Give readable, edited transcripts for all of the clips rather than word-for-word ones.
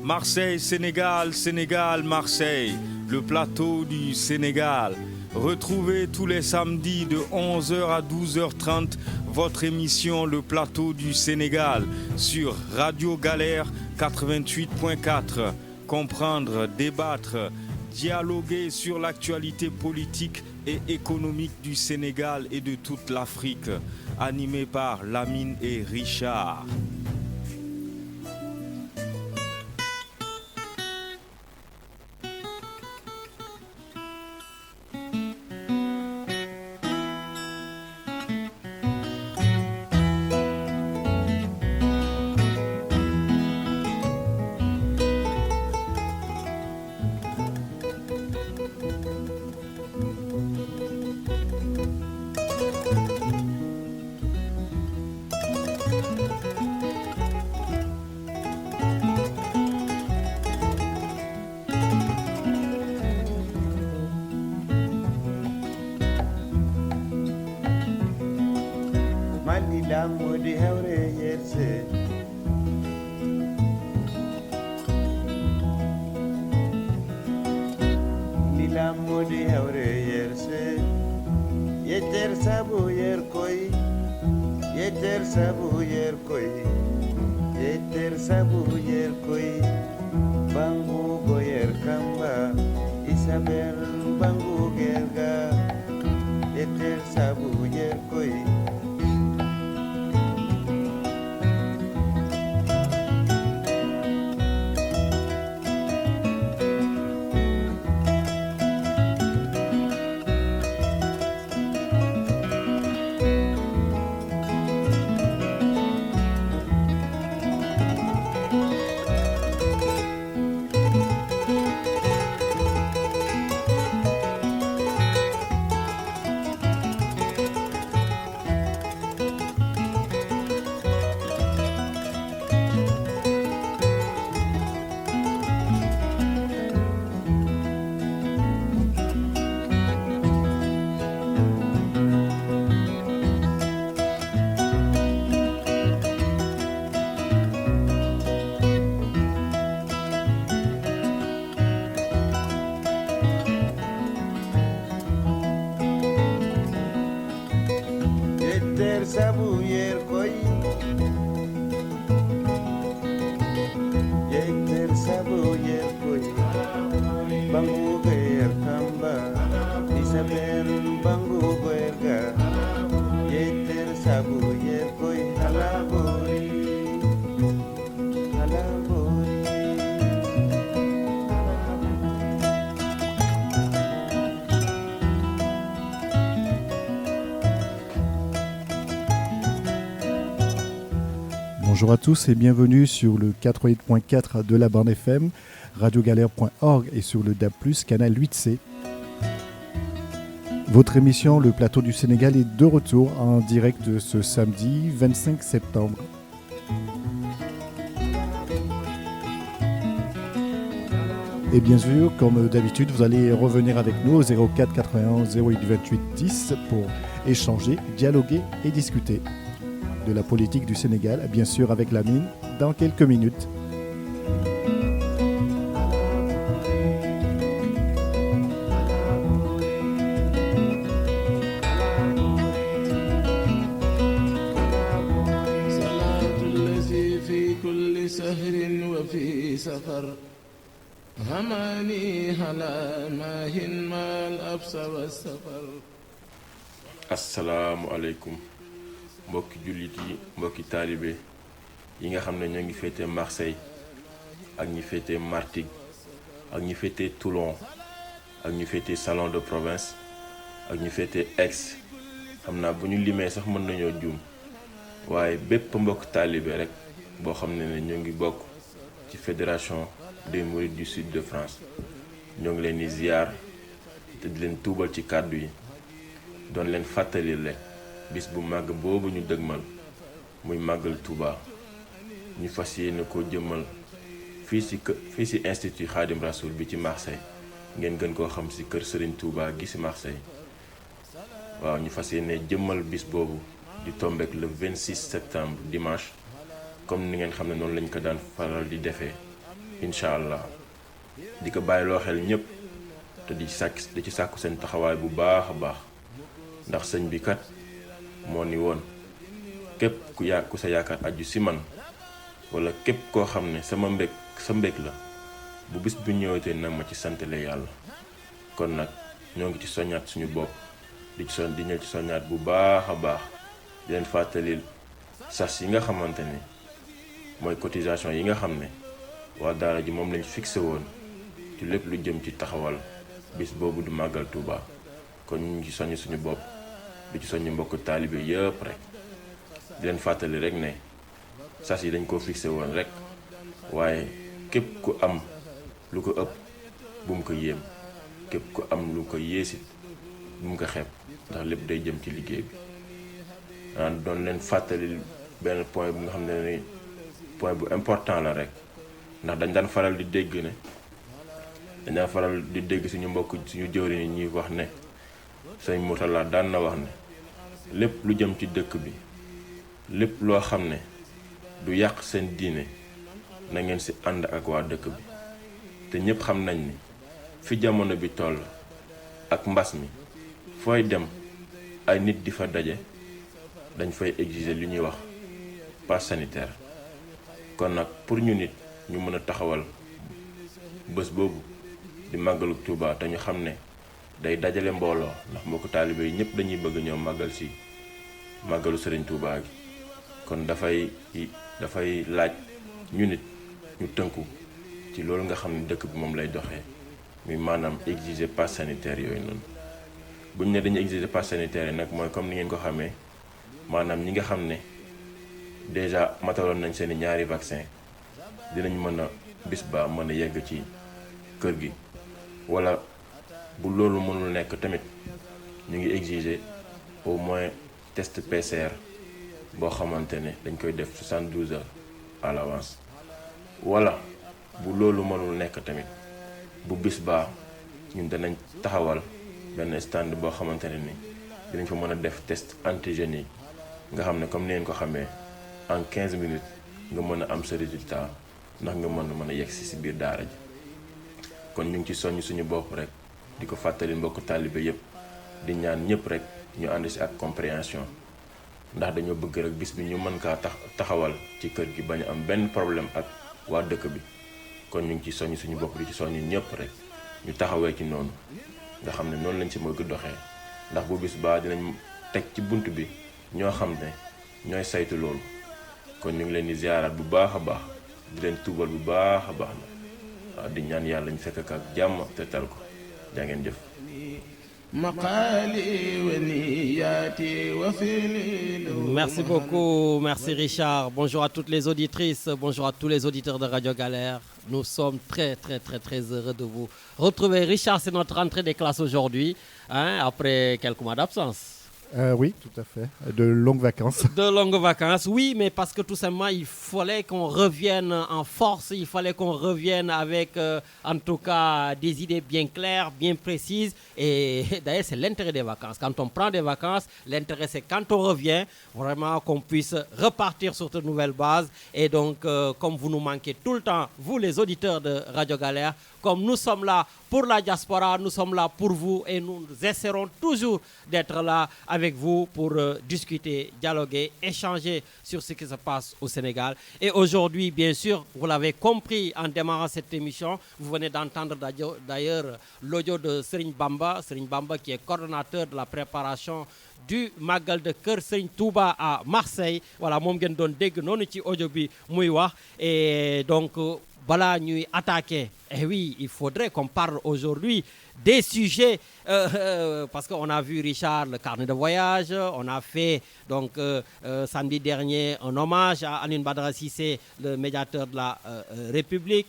Marseille, Sénégal, Sénégal, Marseille, le plateau du Sénégal. Retrouvez tous les samedis de 11h à 12h30 votre émission Le Plateau du Sénégal sur Radio Galère 88.4. Comprendre, débattre, dialoguer sur l'actualité politique et économique du Sénégal et de toute l'Afrique. Animé par Lamine et Richard. Modi hewre yerse Lila modi hewre yerse Yeter sabu yer koy Yeter sabu yer koy Yeter sabu yer koy Bangu goyer kamba Isabel bangu gerga Yeter sabu yer koy sabu yer koy Yeter sabu yer koy Bangu ger kamba Isabel bangu gerga Yeter sabu yer koy Halabori Halabori Bonjour à tous et bienvenue sur le 88.4 de la bande FM, radiogalère.org et sur le DAB+, canal 8C. Votre émission Le Plateau du Sénégal est de retour en direct de ce samedi 25 septembre. Et bien sûr, comme d'habitude, vous allez revenir avec nous au 04 91 08 28 10 pour échanger, dialoguer et discuter de la politique du Sénégal, bien sûr avec Lamine, dans quelques minutes. Assalamu alaikum. Mbokki jullit yi mbokki taalibe yi nga xam ne ñoo ngi féete Marseille ak ñi féete Martigues ak ñi féete Toulon ak ñi féete Salon de Provence ak ñi féete Aix xam naa bu ñu limee sax mën nañoo juum waaye bépp mbokk taalibe rek boo xam ne ñoo ngi bokk ci fédération des Mourides du Sud de France ñoo ngi leen di ziar te di leen tuubal ci kàddu yi doon leen fàttali leen bis bu màgg boobu ñu dëgmal muy màggal Touba ñu fas yéene ko jëmmal fii ci institut Khadim Rassoul bi ci Marseille ngeen gën koo xam ci kër Serigne Touba gi ci Marseille waaw ñu fas yéene jëmmal bis boobu di tombeek le 26 septembre dimanche comme ni ngeen xam ne noonu lañ ko daan faral di defee incha allah di ko bàyyiloo xel ñëpp te di ci sàkku seen taxawaay bu baax a baax ndax sëñ bi kat moo ni woon képp ku sa yaakaar aju si man wala képp koo xam ne sa mbég la bu bis bu ñëwatee nag ma ci santale yàlla kon nag ñoo ngi ci soññaat suñu bopp di ñëw ci soññaat bu baax a baax di leen fàttalil sas yi nga xamante ni mooy cotisation yi nga xam ne waa daara ji moom lañ fixé woon ci lépp lu jëm ci taxawal bis boobu du màggal Touba kon ñu ngi ci soññ suñu bopp di ci soññ mbokk taalibe yëpp rek di leen fàttali rek ne sas yi dañ koo fixé woon rek waaye képp ku am lu ko ëpp bu mu ko yéem képp ku am lu ko yéesit bu mu ko xeeb ndax lépp day jëm ci liggéey bi daan doon leen fàttali benn point bu nga xam ne ni point bu important la rek ndax dañ daan faral di dégg suñu mbokk suñu jëwriñ yi ñuy wax ne sëñ Mourtala daan na wax ne lépp lu jëm ci dëkk bi lépp loo xam ne du yàq seen diine na ngeen ci ànd ak waa dëkk bi te ñépp xam nañ ni fi jamono bi toll ak mbas mi fooy dem ay nit di fa daje dañ fay exiger li ñuy wax pass sanitaire kon nag pour ñu nit ñu mën a taxawal bés boobu di màggalu Touba te ñu xam ne day dajale mbooloo ndax mbokku taalibe yi ñëpp dañuy bëgg ñëw màggal ci màggalu Serigne Touba gi kon dafay laaj ñu nit ñu tënku ci loolu nga xam ne dëkk bi moom lay doxee muy maanaam exiger pass sanitaire yooyu noonu bu ñu ne dañuy exiger pass sanitaire yi nag mooy comme ni ngeen ko xamee maanaam ñi nga xam ne déjà mataloon nañ seeni ñaari vaccin dinañ mën a bis ba mën a yegg ci kër gi wala bu loolu mënul nekk tamit ñu ngi exiger au moins test PCR boo xamante ne dañ koy def 72 heures à l'avance wala bu loolu mënul nekk tamit bu bis baa ñun danañ taxawal benn stand boo xamante ne ni dinañ fa mën a def test antigénique nga xam ne comme ni ngeen ko xamee en 15 minutes nga mën a am sa résultat ndax nga mën a yegg si biir daara ji kon ñu ngi ci soññ suñu bopp rek di ko fàttali mbokk taalibe yépp di ñaan ñëpp rek ñu ànd si ak compréhension ndax dañoo bëgg rek bis bi ñu mën kaa taxawal ci kër gi bañ am benn problème ak waa dëkk bi kon ñu ngi ci soññ suñu bopp di ci soññ ñëpp rek ñu taxawee ci noonu nga xam ne noonu lañ si bëgg doxee ndax bu bis baa dinañ teg ci bunt bi ñoo xam ne ñooy saytu loolu kon ñu ngi leen di ziaraat bu baax a baax di leen tuubal bu baax a baax na waaw di ñaan yàlla ñu fekk ak jàmm te tal ko jaa ngeen jëf. Merci beaucoup, merci Richard. Bonjour à toutes les auditrices, bonjour à tous les auditeurs de Radio Galère. Nous sommes très heureux de vous retrouver. Richard, c'est notre rentrée des classes aujourd'hui, après quelques mois d'absence. Oui, tout à fait. De longues vacances. De longues vacances, oui, mais parce que tout simplement, il fallait qu'on revienne en force, il fallait qu'on revienne avec, en tout cas, des idées bien claires, bien précises. Et d'ailleurs, c'est l'intérêt des vacances. Quand on prend des vacances, l'intérêt, c'est quand on revient, vraiment qu'on puisse repartir sur de nouvelles bases. Et donc, comme vous nous manquez tout le temps, vous les auditeurs de Radio Galère, comme nous sommes là pour la diaspora, nous sommes là pour vous et nous essaierons toujours d'être là avec vous pour discuter, dialoguer, échanger sur ce qui se passe au Sénégal. Et aujourd'hui, bien sûr, vous l'avez compris en démarrant cette émission, vous venez d'entendre d'ailleurs l'audio de Serigne Bamba qui est coordonnateur de la préparation du Magal de Kër Serigne Touba à Marseille. Voilà, moom ngeen doon dégg noonu ci audio bi muy wax. Et donc voilà, ñuy attaquer. Et oui, il faudrait qu'on parle aujourd'hui des sujets, parce qu'on a vu, Richard, le carnet de voyage, on a fait donc samedi dernier un hommage à Alioune Badara Cissé, le médiateur de la République.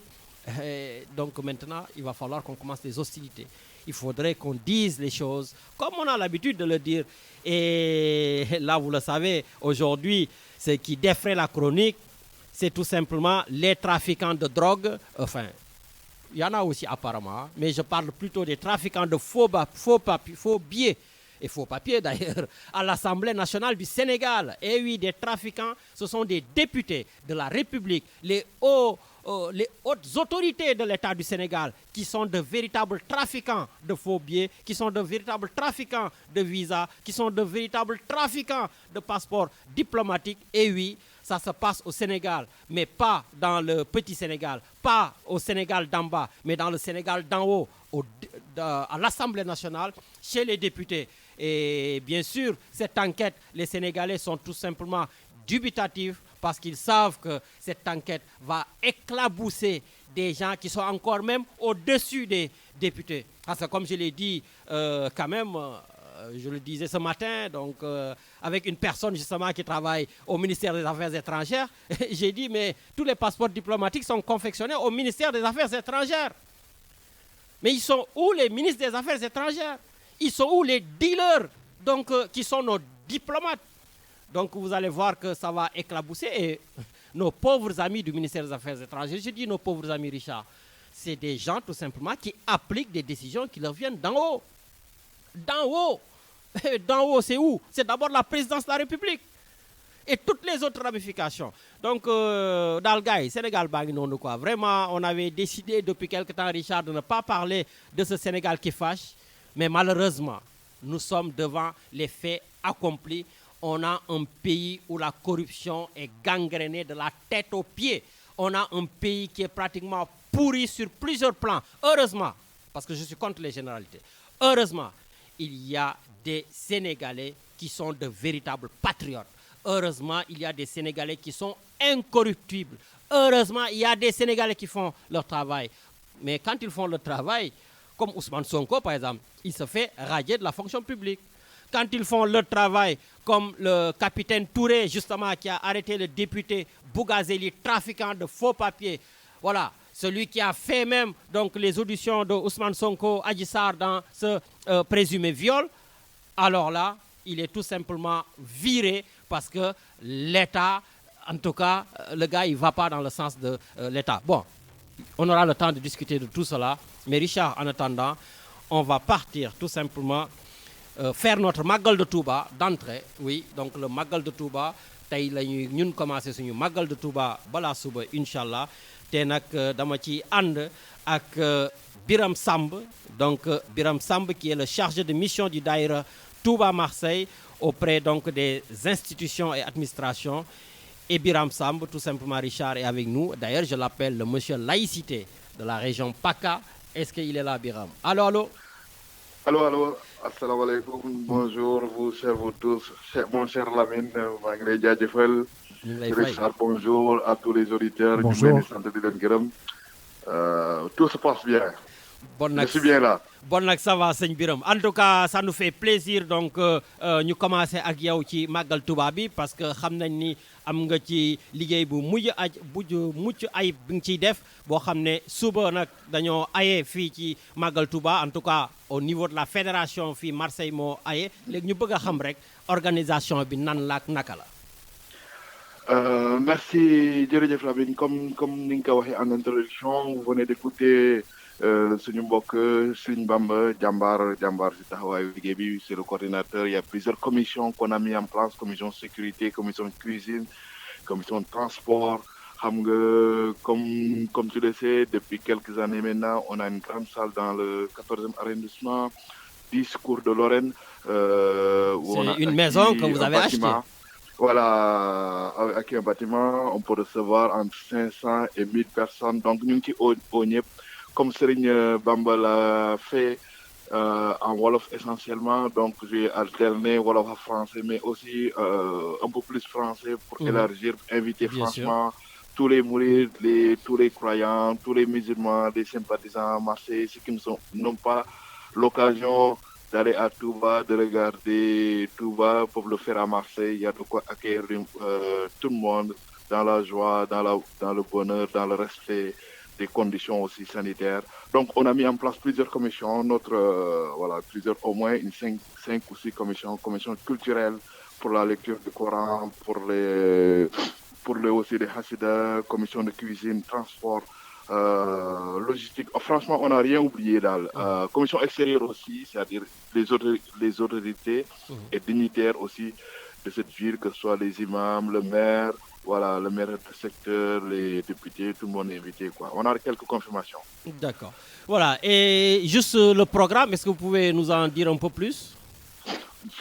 Et donc maintenant, il va falloir qu'on commence les hostilités. Il faudrait qu'on dise les choses comme on a l'habitude de le dire. Et là, vous le savez, aujourd'hui, ce qui défraie la chronique, c'est tout simplement les trafiquants de drogue. Enfin, il y en a aussi apparemment, mais je parle plutôt des trafiquants de faux billets et faux papiers d'ailleurs, à l'Assemblée nationale du Sénégal. Et oui, des trafiquants, ce sont des députés de la République, les hautes autorités de l'État du Sénégal qui sont de véritables trafiquants de faux billets, qui sont de véritables trafiquants de visas, qui sont de véritables trafiquants de passeports diplomatiques. Et oui, ça se passe au Sénégal, mais pas dans le petit Sénégal, pas au Sénégal d'en bas, mais dans le Sénégal d'en haut, à l'Assemblée nationale, chez les députés. Et bien sûr, cette enquête, les Sénégalais sont tout simplement dubitatifs parce qu'ils savent que cette enquête va éclabousser des gens qui sont encore même au-dessus des députés. Parce que comme je l'ai dit quand même, je le disais ce matin, donc avec une personne justement qui travaille au ministère des Affaires étrangères, j'ai dit mais tous les passeports diplomatiques sont confectionnés au ministère des Affaires étrangères. Mais ils sont où les ministres des Affaires étrangères? Ils sont où les dealers donc, qui sont nos diplomates? Donc vous allez voir que ça va éclabousser et nos pauvres amis du ministère des Affaires étrangères, je dis nos pauvres amis Richard, c'est des gens tout simplement qui appliquent des décisions qui leur viennent d'en haut. D'en haut. D'en haut, c'est où? C'est d'abord la présidence de la République et toutes les autres ramifications. Donc, Dalgaï, Sénégal Bagnon, quoi. Vraiment, on avait décidé depuis quelque temps, Richard, de ne pas parler de ce Sénégal qui fâche. Mais malheureusement, nous sommes devant les faits accomplis. On a un pays où la corruption est gangrénée de la tête aux pieds. On a un pays qui est pratiquement pourri sur plusieurs plans. Heureusement, parce que je suis contre les généralités, heureusement, il y a des Sénégalais qui sont de véritables patriotes. Heureusement, il y a des Sénégalais qui sont incorruptibles. Heureusement, il y a des Sénégalais qui font leur travail. Mais quand ils font leur travail, comme Ousmane Sonko par exemple, il se fait radier de la fonction publique. Quand ils font leur travail, comme le capitaine Touré, justement, qui a arrêté le député Bougazeli, trafiquant de faux papiers, voilà, celui qui a fait même donc, les auditions de Ousmane Sonko, Adji Sarr dans ce présumé viol, alors là, il est tout simplement viré parce que l'État, en tout cas, le gars, il ne va pas dans le sens de l'État. Bon, on aura le temps de discuter de tout cela, mais Richard, en attendant, on va partir tout simplement faire notre Magal de Touba d'entrée. Oui, donc le Magal de Touba, tey la ñun commencé suñu Magal de Touba balaa suba inchallah te nag dama ci ànd ak Biram Samb, donc Biram Samb qui est le chargé de mission du Daïra Touba Marseille auprès donc des institutions et administrations. Et Biram Samb, tout simplement Richard, est avec nous. D'ailleurs, je l'appelle le monsieur laïcité de la région PACA. Est-ce qu'il est là, Biram? Allô, allô? Allô, assalamu alaikum, bonjour, vous tous, mon cher Lamine, Magré Djadjefel, Richard, bonjour à tous les auditeurs, bonjour. Tout se passe bien. Je suis bien là. Bon nag ça va sëñ Biram en tout cas ça nous fait plaisir donc ñu commencer ak yow ci Magal Touba bi parce que xam nañ ni am nga ci liggéey bu mucc ay bi nga ciy def boo xam ne suba nag dañoo aye fii ci Magal Touba en tout cas au niveau de la fédération fii Marseille moo aye léegi ñu bëgg a xam rek organisation bi nan la ak naka la. Merci jërëjëf Lamine comme ni nga ko waxee en introduction vous venez d'écouter suñu mbokk Serigne Bamba jàmbaar ci taxawaayu liggéey bi c'est le coordinateur. Il y a plusieurs commissions qu'on a mis en place, commission sécurité, commission cuisine, commission transport. Xam nga comme tu le sais, depuis quelques années maintenant, on a une grande salle dans le 14e arrondissement, 10 cours de Lorraine. C'est une maison que vous avez achetée. Voilà, avec un bâtiment, on peut recevoir entre 500 et 1000 personnes. Donc, nous qui au ñëpp comme Serigne Bamba l'a fait en Wolof essentiellement, donc j'ai alterné Wolof à français, mais aussi un peu plus français pour élargir, inviter bien franchement sûr. Tous les mourides, tous les croyants, tous les musulmans, les sympathisants marseillais, ceux qui n'ont pas l'occasion d'aller à Touba, de regarder Touba, pour le faire à Marseille. Il y a de quoi accueillir tout le monde dans la joie, dans le bonheur, dans le respect des conditions aussi sanitaires. Donc, on a mis en place plusieurs commissions, au moins une 5 ou 6 commissions culturelles pour la lecture du Coran, pour les aussi des hassidas, commission de cuisine, transport. logistique. Franchement, on n'a rien oublié dans la commission extérieure aussi, c'est-à-dire les autorités et dignitaires aussi de cette ville, que ce soit les imams, le maire, voilà, le maire de secteur, les députés, tout le monde est invité, quoi. On a quelques confirmations. D'accord. Voilà. Et juste le programme, est-ce que vous pouvez nous en dire un peu plus?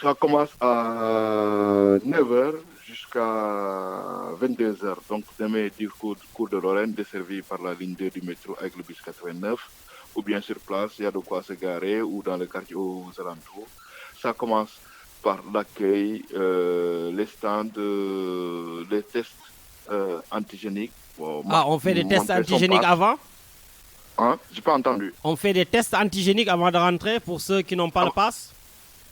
Ça commence à 9h jusqu'à 22h. Donc, demain, cours de Lorraine, desservi par la ligne 2 du métro avec le bus 89. Ou bien sur place, il y a de quoi se garer, ou dans le quartier aux alentours. Ça commence par l'accueil, les stands, les tests antigéniques. Bon, on fait des tests antigéniques avant? Hein? J'ai pas entendu. On fait des tests antigéniques avant de rentrer pour ceux qui n'ont pas le pass?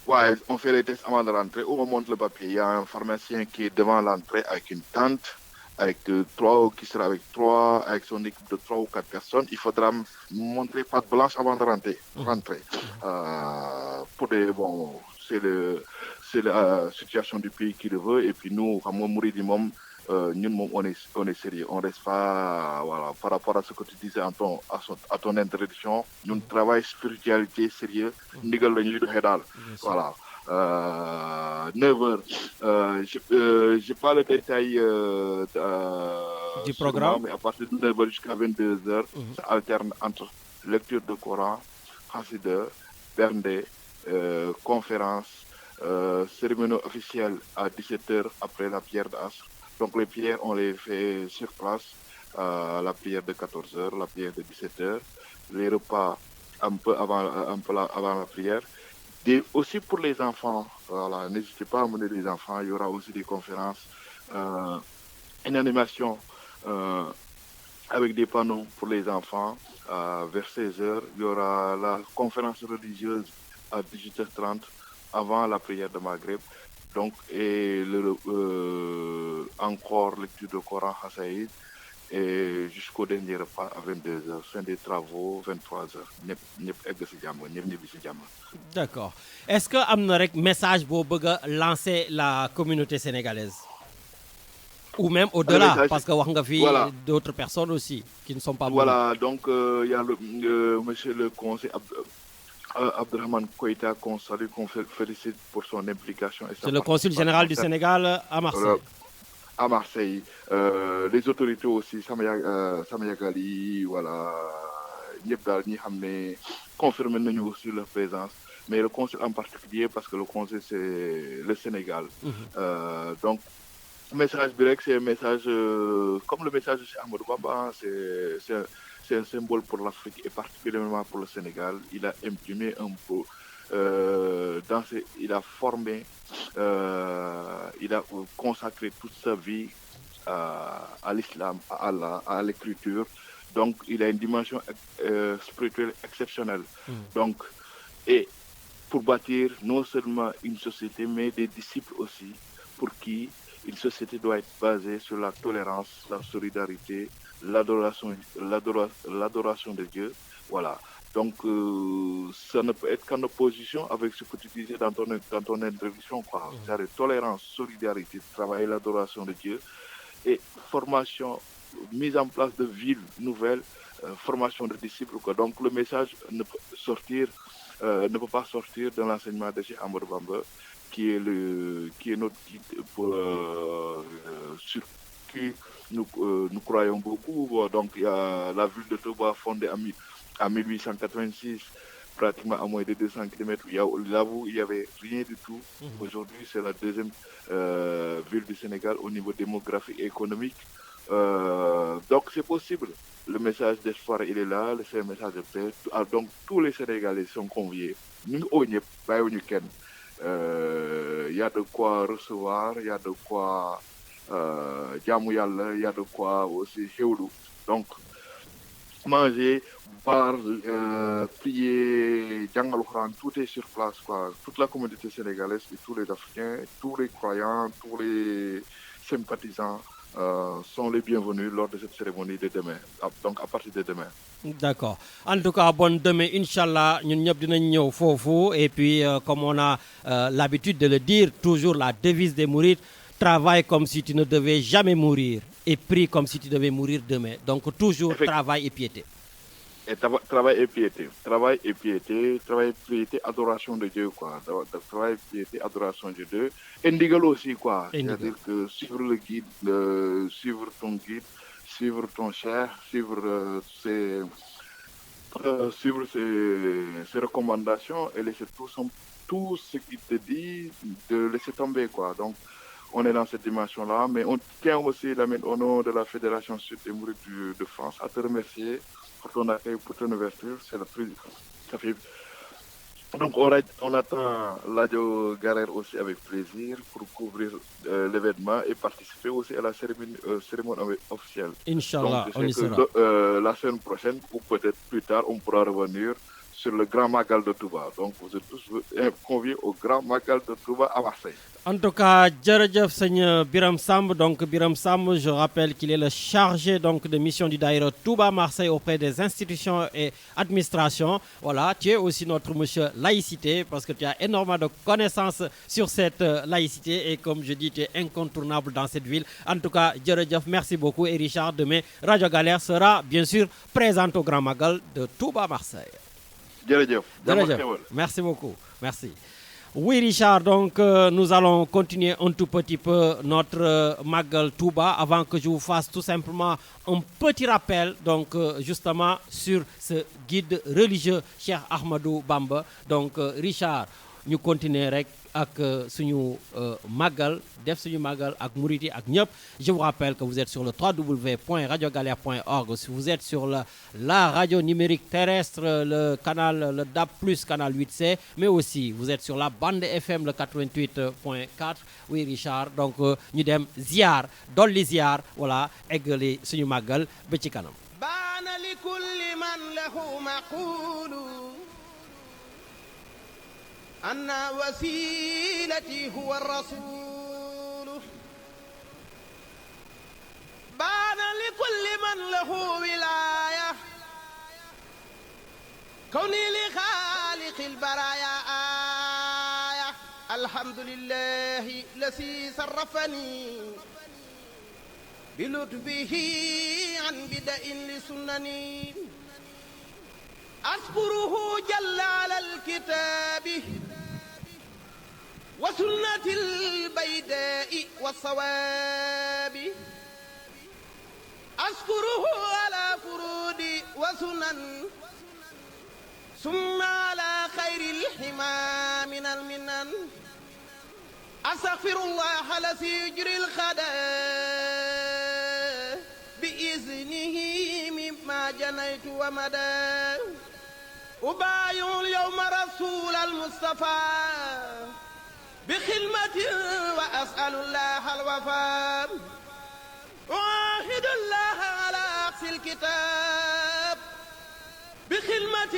Ouais, on fait les tests avant de rentrer. On montre le papier. Il y a un pharmacien qui est devant l'entrée avec une tente, avec qui sera avec son équipe de 3 ou 4 personnes. Il faudra montrer patte blanche avant de rentrer. C'est la situation du pays qui le veut. Et puis nous, à Mouridimom, on est sérieux. On reste pas, voilà, par rapport à ce que tu disais à ton introduction. Nous travaillons spiritualité sérieux. Voilà. 9h. J'ai pas le détail du programme, mais à partir de 9h jusqu'à 22h, ça alterne entre lecture de Coran, Hassida, Bernde, conférence, cérémonie officielle à 17h après la prière d'Asr. Donc les prières, on les fait sur place, la prière de 14h, la prière de 17h, les repas un peu avant la prière. Aussi pour les enfants, voilà, n'hésitez pas à amener les enfants, il y aura aussi des conférences, une animation avec des panneaux pour les enfants. Vers 16h, il y aura la conférence religieuse à 18h30 avant la prière de Maghreb. Donc, et encore lecture de Coran Hassaïd et jusqu'au dernier repas à 22h. Fin des travaux, 23h. D'accord. Est-ce que am na rek message boo bëgg a lancer la communauté sénégalaise? Ou même au-delà, parce que wax nga fi d'autres personnes aussi qui ne sont pas Voilà, donc il y a monsieur le conseiller Abdelrahman Koïta qu'on salue, qu'on félicite pour son implication. C'est le consul général du Sénégal à Marseille. À Marseille. Les autorités aussi, Samaya Gali, voilà, confirmé nous aussi leur présence. Mais le consul en particulier, parce que le consul c'est le Sénégal. Donc, le message direct, c'est un message, comme le message de Amadou Bamba, c'est un symbole pour l'Afrique et particulièrement pour le Sénégal. Il a imprimé un peu, il a formé, il a consacré toute sa vie à l'islam, à Allah, à l'écriture. Donc, il a une dimension spirituelle exceptionnelle. Donc, et pour bâtir non seulement une société, mais des disciples aussi, pour qui une société doit être basée sur la tolérance, la solidarité, l'adoration de Dieu. Voilà. Donc, ça ne peut être qu'en opposition avec ce que tu disais dans ton introduction, quoi. C'est-à-dire tolérance, solidarité, travail, l'adoration de Dieu et formation, mise en place de villes nouvelles, formation de disciples, quoi. Donc, le message ne peut pas sortir de l'enseignement de Cheikh Amadou Bamba, qui est notre guide sur qui nous croyons beaucoup. Donc, il y a la ville de Touba fondée en 1886, pratiquement à moins de 200 km. Là où il n'y avait rien du tout. Aujourd'hui, c'est la deuxième ville du Sénégal au niveau démographique et économique. Donc, c'est possible. Le message d'espoir, il est là. C'est un message de paix. Donc, tous les Sénégalais sont conviés. Nous, il y a de quoi recevoir, il y a de quoi Djamouyal, il y a de quoi aussi Héoulou. Donc, manger, boire, prier, Djangaloukhran, tout est sur place, quoi. Toute la communauté sénégalaise et tous les Africains, tous les croyants, tous les sympathisants sont les bienvenus lors de cette cérémonie de demain, donc à partir de demain. D'accord. En tout cas, bon, demain, Inch'Allah, nous sommes fofu. Et puis, comme on a l'habitude de le dire, toujours la devise des mourides, travaille comme si tu ne devais jamais mourir. et prie comme si tu devais mourir demain. Donc toujours travail et piété. Et travail et piété. Travail et piété, adoration de Dieu, quoi. Travail et piété, adoration de Dieu. Et ndigal aussi, quoi. C'est-à-dire que suivre le guide, suivre ton guide, suivre ton cher, suivre ses recommandations et laisser tout ce qu'il te dit, de laisser tomber, quoi. Donc, on est dans cette dimension-là, mais on tient aussi, au nom de la Fédération Sud des Mourides de France, à te remercier pour ton accueil, pour ton ouverture. C'est le plus. Ça fait. Donc, on attend Radio Galère aussi avec plaisir pour couvrir l'événement et participer aussi à la cérémonie officielle. Inch'Allah, on y sera. La semaine prochaine, ou peut-être plus tard, on pourra revenir sur le Grand Magal de Touba. Donc, vous êtes tous conviés au Grand Magal de Touba à Marseille. En tout cas, Djeredjef Seigneur Biram Samb, donc Biram Samb, je rappelle qu'il est le chargé donc de mission du Daïra Touba Marseille auprès des institutions et administrations. Voilà, tu es aussi notre monsieur laïcité parce que tu as énormément de connaissances sur cette laïcité et comme je dis, tu es incontournable dans cette ville. En tout cas, Djeredjef, merci beaucoup et Richard, demain, Radio Galère sera bien sûr présente au Grand Magal de Touba Marseille. Djeredjef. Merci beaucoup, merci. Oui Richard, donc nous allons continuer un tout petit peu notre Magal Touba avant que je vous fasse tout simplement un petit rappel donc justement sur ce guide religieux Cheikh Ahmadou Bamba. Donc Richard, ñu continuer rek ak suñu Magal, def suñu Magal ak Mouridi ak ñëpp. Je vous rappelle que vous êtes sur le www.radiogalère.org. Si vous êtes sur la radio numérique terrestre, le DAB+, canal 8C, mais aussi vous êtes sur la bande FM, le 88.4. Oui, Richard, donc ñu dem ziar, dolli ziar, voilà, eggali suñu Magal ba ci kanam. Baana li kulli man lahu maqulu أن وسيلتي هو الرسول بان لكل من له ولاية كوني لخالق البرايا آية الحمد لله الذي صرفني بلطفه عن بدء لسنني أشكره جل على الكتاب وسنة البيداء والصواب أشكره على فروض وسنن ثم على خير الحمى من المنن أستغفر الله الذي يجري الخدى بإذنه مما جنيت ومدى أبايع اليوم رسول المصطفى بخدمة وأسأل الله الوفاء أعاهد الله على عكس الكتاب بخدمة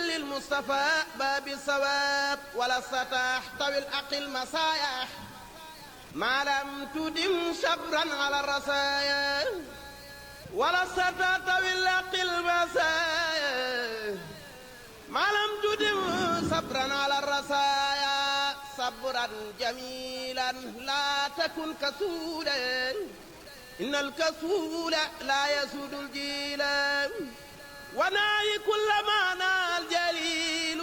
للمصطفى باب الصواب ولا ستحتوي الأقل مسايا ما لم تدم شبرا على الرسايا ولا ستحتوي الأقل مسايا ما لم تدم صبرا على الرسايا صبرا جميلا لا تكن كسولا إن الكسول لا يسود الجيلا وناي كل ما نال جليل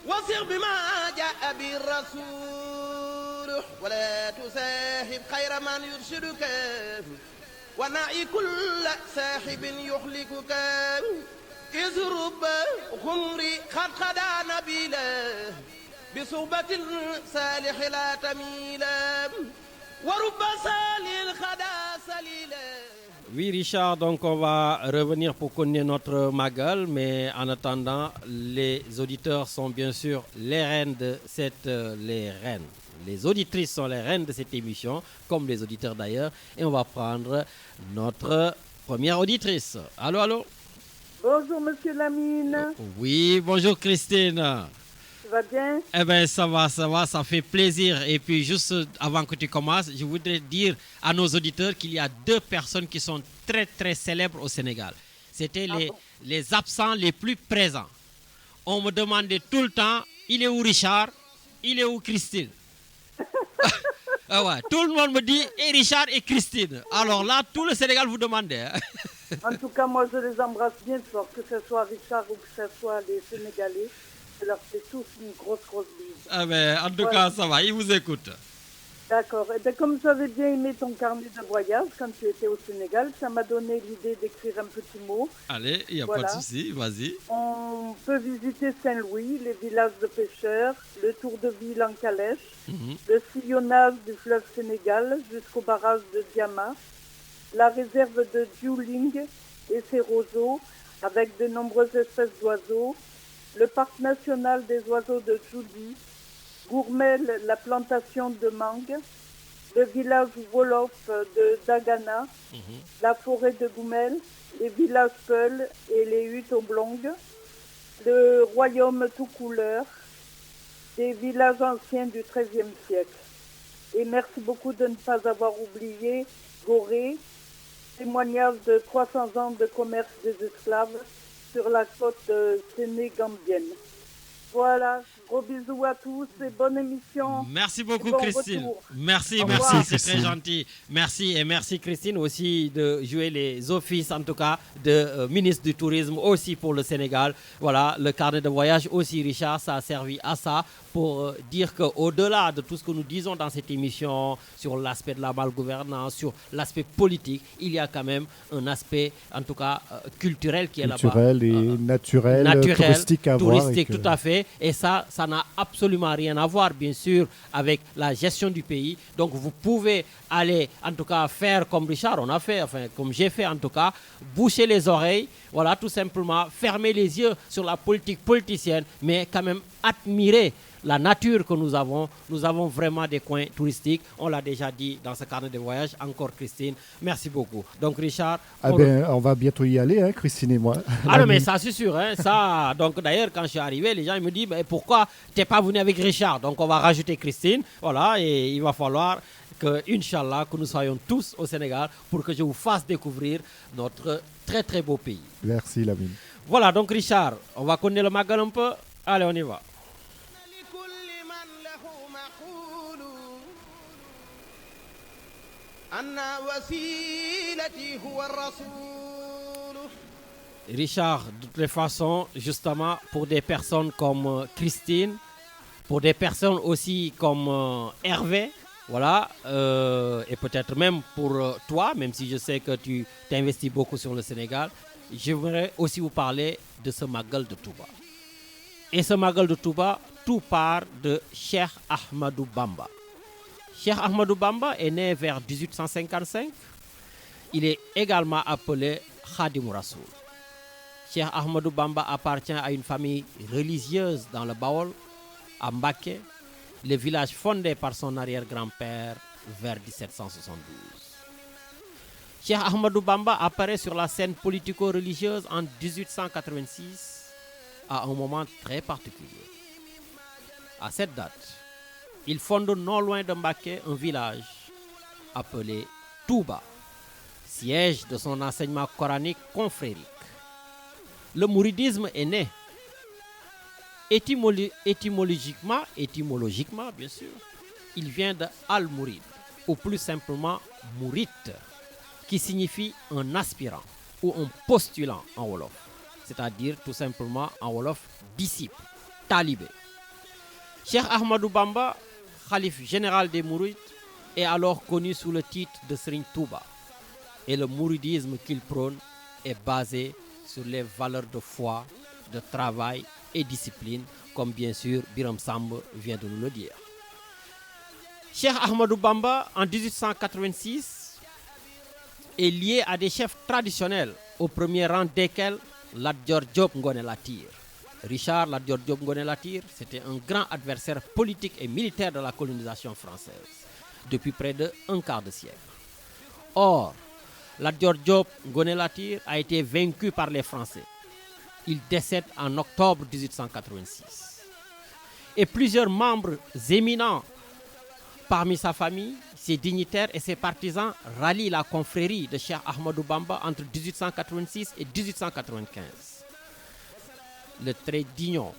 وصغ بما جاء به الرسول ولا تساهب خير من يرشدك وناي كل ساحب يخلقك إذ رب خمري قد خدا نبيلا بصحبة صالح لا تميلا ورب سالي خدا سليلا. Oui Richard, donc on va revenir pour connaître notre Magal, mais en attendant, les auditeurs sont bien sûr les reines de les auditrices sont les reines de cette émission, comme les auditeurs d'ailleurs, et on va prendre notre première auditrice. Allô, allô? Bonjour Monsieur Lamine. Oui, bonjour Christine. Tu vas bien? Eh bien ça va, ça fait plaisir. Et puis juste avant que tu commences, je voudrais dire à nos auditeurs qu'il y a deux personnes qui sont très très célèbres au Sénégal. C'était les absents les plus présents. On me demandait tout le temps, il est où Richard? Il est où Christine? Ah ouais, tout le monde me dit et Richard et Christine. Alors là, tout le Sénégal vous demande. Hein. En tout cas, moi, je les embrasse bien fort, que ce soit Richard ou que ce soit les Sénégalais. Je leur fais tous une grosse bise. Ah ben, en tout cas, ça va, ils vous écoutent. D'accord. Et bien, comme j'avais bien aimé ton carnet de voyage quand tu étais au Sénégal, ça m'a donné l'idée d'écrire un petit mot. Allez, il n'y a pas de souci, vas-y. On peut visiter Saint-Louis, les villages de pêcheurs, le tour de ville en calèche, le sillonnage du fleuve Sénégal jusqu'au barrage de Diama, la réserve de Djuling et ses roseaux avec de nombreuses espèces d'oiseaux, le parc national des oiseaux de Djoudi, Gourmel, la plantation de mangue, le village Wolof de Dagana, la forêt de Goumel, les villages Peul et les huttes oblongues, le royaume tout couleur, des villages anciens du XIIIe siècle. Et merci beaucoup de ne pas avoir oublié Gorée, témoignage de 300 ans de commerce des esclaves sur la côte sénégambienne. Voilà, gros bisous à tous et bonne émission. Merci beaucoup, bon Christine. Retour. Merci, c'est très gentil. Merci et merci, Christine, aussi de jouer les offices, en tout cas, de ministre du Tourisme aussi pour le Sénégal. Voilà, le carnet de voyage aussi, Richard, ça a servi à ça pour dire qu'au-delà de tout ce que nous disons dans cette émission sur l'aspect de la malgouvernance, sur l'aspect politique, il y a quand même un aspect, en tout cas, culturel qui est là-bas. Culturel et naturel, touristique à voir. Touristique, tout à fait. Et ça n'a absolument rien à voir, bien sûr, avec la gestion du pays. Donc, vous pouvez aller, en tout cas, faire comme Richard, on a fait, enfin, comme j'ai fait, en tout cas, boucher les oreilles, voilà, tout simplement, fermer les yeux sur la politique politicienne, mais quand même admirer la nature que nous avons. Nous avons vraiment des coins touristiques. On l'a déjà dit dans ce carnet de voyage. Encore, Christine. Merci beaucoup. Donc, Richard. On va bientôt y aller, hein, Christine et moi. Ah non, mais ça, c'est sûr. Hein, ça, donc, d'ailleurs, quand je suis arrivé, les gens ils me disent pourquoi tu n'es pas venu avec Richard? Donc, on va rajouter Christine. Voilà, et il va falloir que, Inch'Allah, que nous soyons tous au Sénégal pour que je vous fasse découvrir notre très, très beau pays. Merci, Lamine. Voilà, donc, Richard, on va connaître le magal un peu. Allez, on y va. Richard, de toutes les façons, justement, pour des personnes comme Christine, pour des personnes aussi comme Hervé, voilà, et peut-être même pour toi, même si je sais que tu t'investis beaucoup sur le Sénégal, j'aimerais aussi vous parler de ce Magal de Touba. Et ce Magal de Touba, tout part de Cheikh Ahmadou Bamba. Cheikh Ahmadou Bamba est né vers 1855. Il est également appelé Khadim Rassoul. Cheikh Ahmadou Bamba appartient à une famille religieuse dans le Baol, à Mbaké, le village fondé par son arrière-grand-père vers 1772. Cheikh Ahmadou Bamba apparaît sur la scène politico-religieuse en 1886 à un moment très particulier. À cette date, il fonde non loin de Mbaké un village appelé Touba, siège de son enseignement coranique confrérique. Le mouridisme est né. Étymologiquement, bien sûr, il vient de Al-Mourid, ou plus simplement Mourit, qui signifie un aspirant ou un postulant en Wolof, c'est-à-dire tout simplement en Wolof disciple, talibé. Cheikh Ahmadou Bamba, Khalif général des Mourides, est alors connu sous le titre de Serigne Touba. Et le mouridisme qu'il prône est basé sur les valeurs de foi, de travail et discipline, comme bien sûr Biram Samb vient de nous le dire. Cheikh Ahmadou Bamba, en 1886, est lié à des chefs traditionnels, au premier rang desquels Lat Dior Diop Ngoné Latyr. Richard Lat Dior Diop Ngoné Latyr, c'était un grand adversaire politique et militaire de la colonisation française depuis près d'un quart de siècle. Or, Lat Dior Diop Ngoné Latyr a été vaincu par les Français. Il décède en octobre 1886. Et plusieurs membres éminents parmi sa famille, ses dignitaires et ses partisans rallient la confrérie de Cheikh Ahmadou Bamba entre 1886 et 1895. Le trait d'union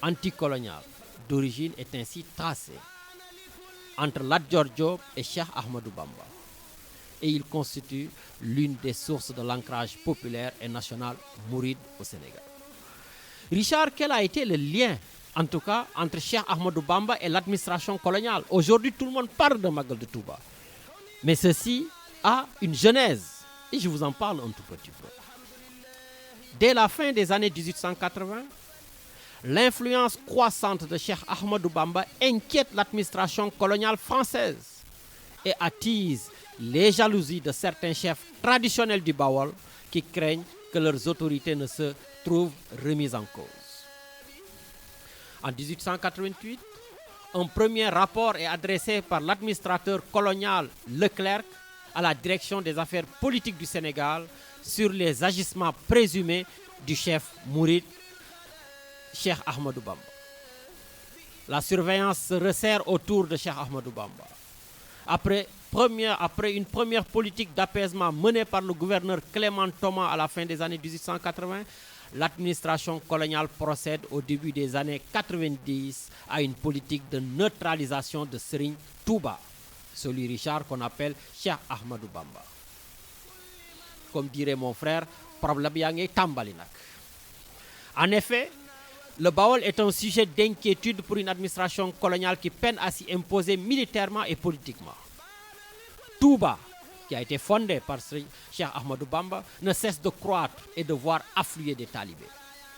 anticolonial d'origine est ainsi tracé. entre Lat Dior Diop et Cheikh Ahmadou Bamba. Et il constitue l'une des sources de l'ancrage populaire et national mouride au Sénégal. Richard, quel a été le lien, en tout cas, entre Cheikh Ahmadou Bamba et l'administration coloniale? Aujourd'hui, tout le monde parle de Magal de Touba. Mais ceci a une genèse. Et je vous en parle un tout petit peu. Dès la fin des années 1880, l'influence croissante de Cheikh Ahmadou Bamba inquiète l'administration coloniale française et attise les jalousies de certains chefs traditionnels du Bawol qui craignent que leurs autorités ne se trouvent remises en cause. En 1888, un premier rapport est adressé par l'administrateur colonial Leclerc à la direction des affaires politiques du Sénégal sur les agissements présumés du chef mouride Cheikh Ahmadou Bamba. La surveillance se resserre autour de Cheikh Ahmadou Bamba. Après une première politique d'apaisement menée par le gouverneur Clément Thomas à la fin des années 1880, l'administration coloniale procède au début des années 90 à une politique de neutralisation de Serigne Touba, celui Richard qu'on appelle Cheikh Ahmadou Bamba. Comme dirait mon frère, problème yaa ngi tàmbali nag. En effet, le Baol est un sujet d'inquiétude pour une administration coloniale qui peine à s'y imposer militairement et politiquement. Touba, qui a été fondé par Cheikh Ahmadou Bamba, ne cesse de croître et de voir affluer des talibés.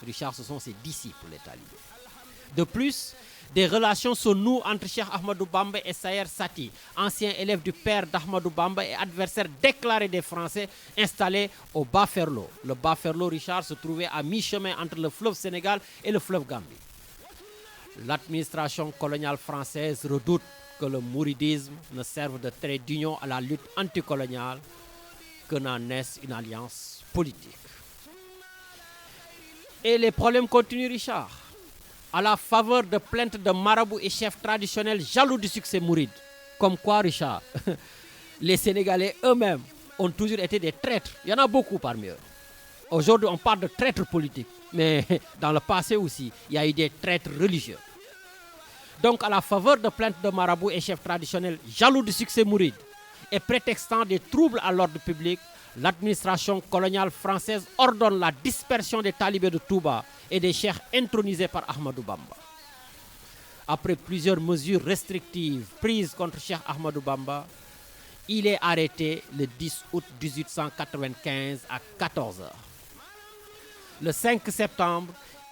Richard, ce sont ses disciples, les talibés. De plus, des relations se nouent entre Cheikh Ahmadou Bamba et Sayer Sati, ancien élève du père d'Ahmadou Bamba et adversaire déclaré des Français installés au Bas-Ferlo. Le Bas-Ferlo, Richard, se trouvait à mi-chemin entre le fleuve Sénégal et le fleuve Gambie. L'administration coloniale française redoute que le mouridisme ne serve de trait d'union à la lutte anticoloniale, que n'en naisse une alliance politique. Et les problèmes continuent, Richard. À la faveur de plaintes de marabouts et chefs traditionnels jaloux du succès mouride. Comme quoi, Richard, les Sénégalais eux-mêmes ont toujours été des traîtres. Il y en a beaucoup parmi eux. Aujourd'hui, on parle de traîtres politiques. Mais dans le passé aussi, il y a eu des traîtres religieux. Donc, à la faveur de plaintes de marabouts et chefs traditionnels jaloux du succès mouride et prétextant des troubles à l'ordre public, l'administration coloniale française ordonne la dispersion des talibés de Touba et des cheikhs intronisés par Ahmadou Bamba. Après plusieurs mesures restrictives prises contre Cheikh Ahmadou Bamba, il est arrêté le 10 août 1895 à 14h. Le 5 septembre,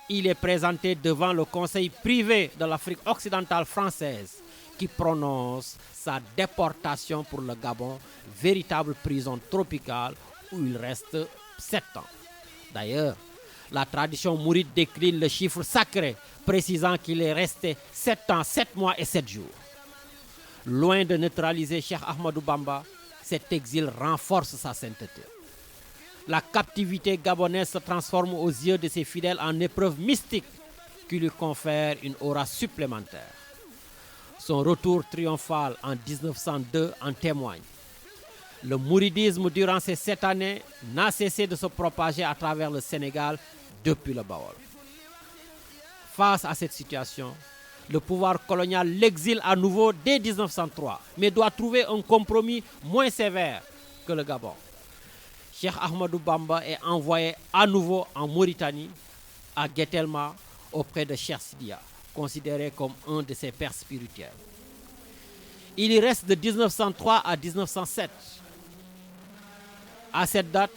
il est présenté devant le Conseil privé de l'Afrique occidentale française qui prononce sa déportation pour le Gabon, véritable prison tropicale où il reste 7 ans. D'ailleurs, la tradition mouride décline le chiffre sacré, précisant qu'il est resté 7 ans, 7 mois et 7 jours. Loin de neutraliser Cheikh Ahmadou Bamba, cet exil renforce sa sainteté. La captivité gabonaise se transforme aux yeux de ses fidèles en épreuve mystique qui lui confère une aura supplémentaire. Son retour triomphal en 1902 en témoigne. Le mouridisme durant ces 7 années n'a cessé de se propager à travers le Sénégal depuis le Baol. Face à cette situation, le pouvoir colonial l'exile à nouveau dès 1903, mais doit trouver un compromis moins sévère que le Gabon. Cheikh Ahmadou Bamba est envoyé à nouveau en Mauritanie, à Guetelma, auprès de Cheikh Sidia, considéré comme un de ses pères spirituels. Il y reste de 1903 à 1907. À cette date,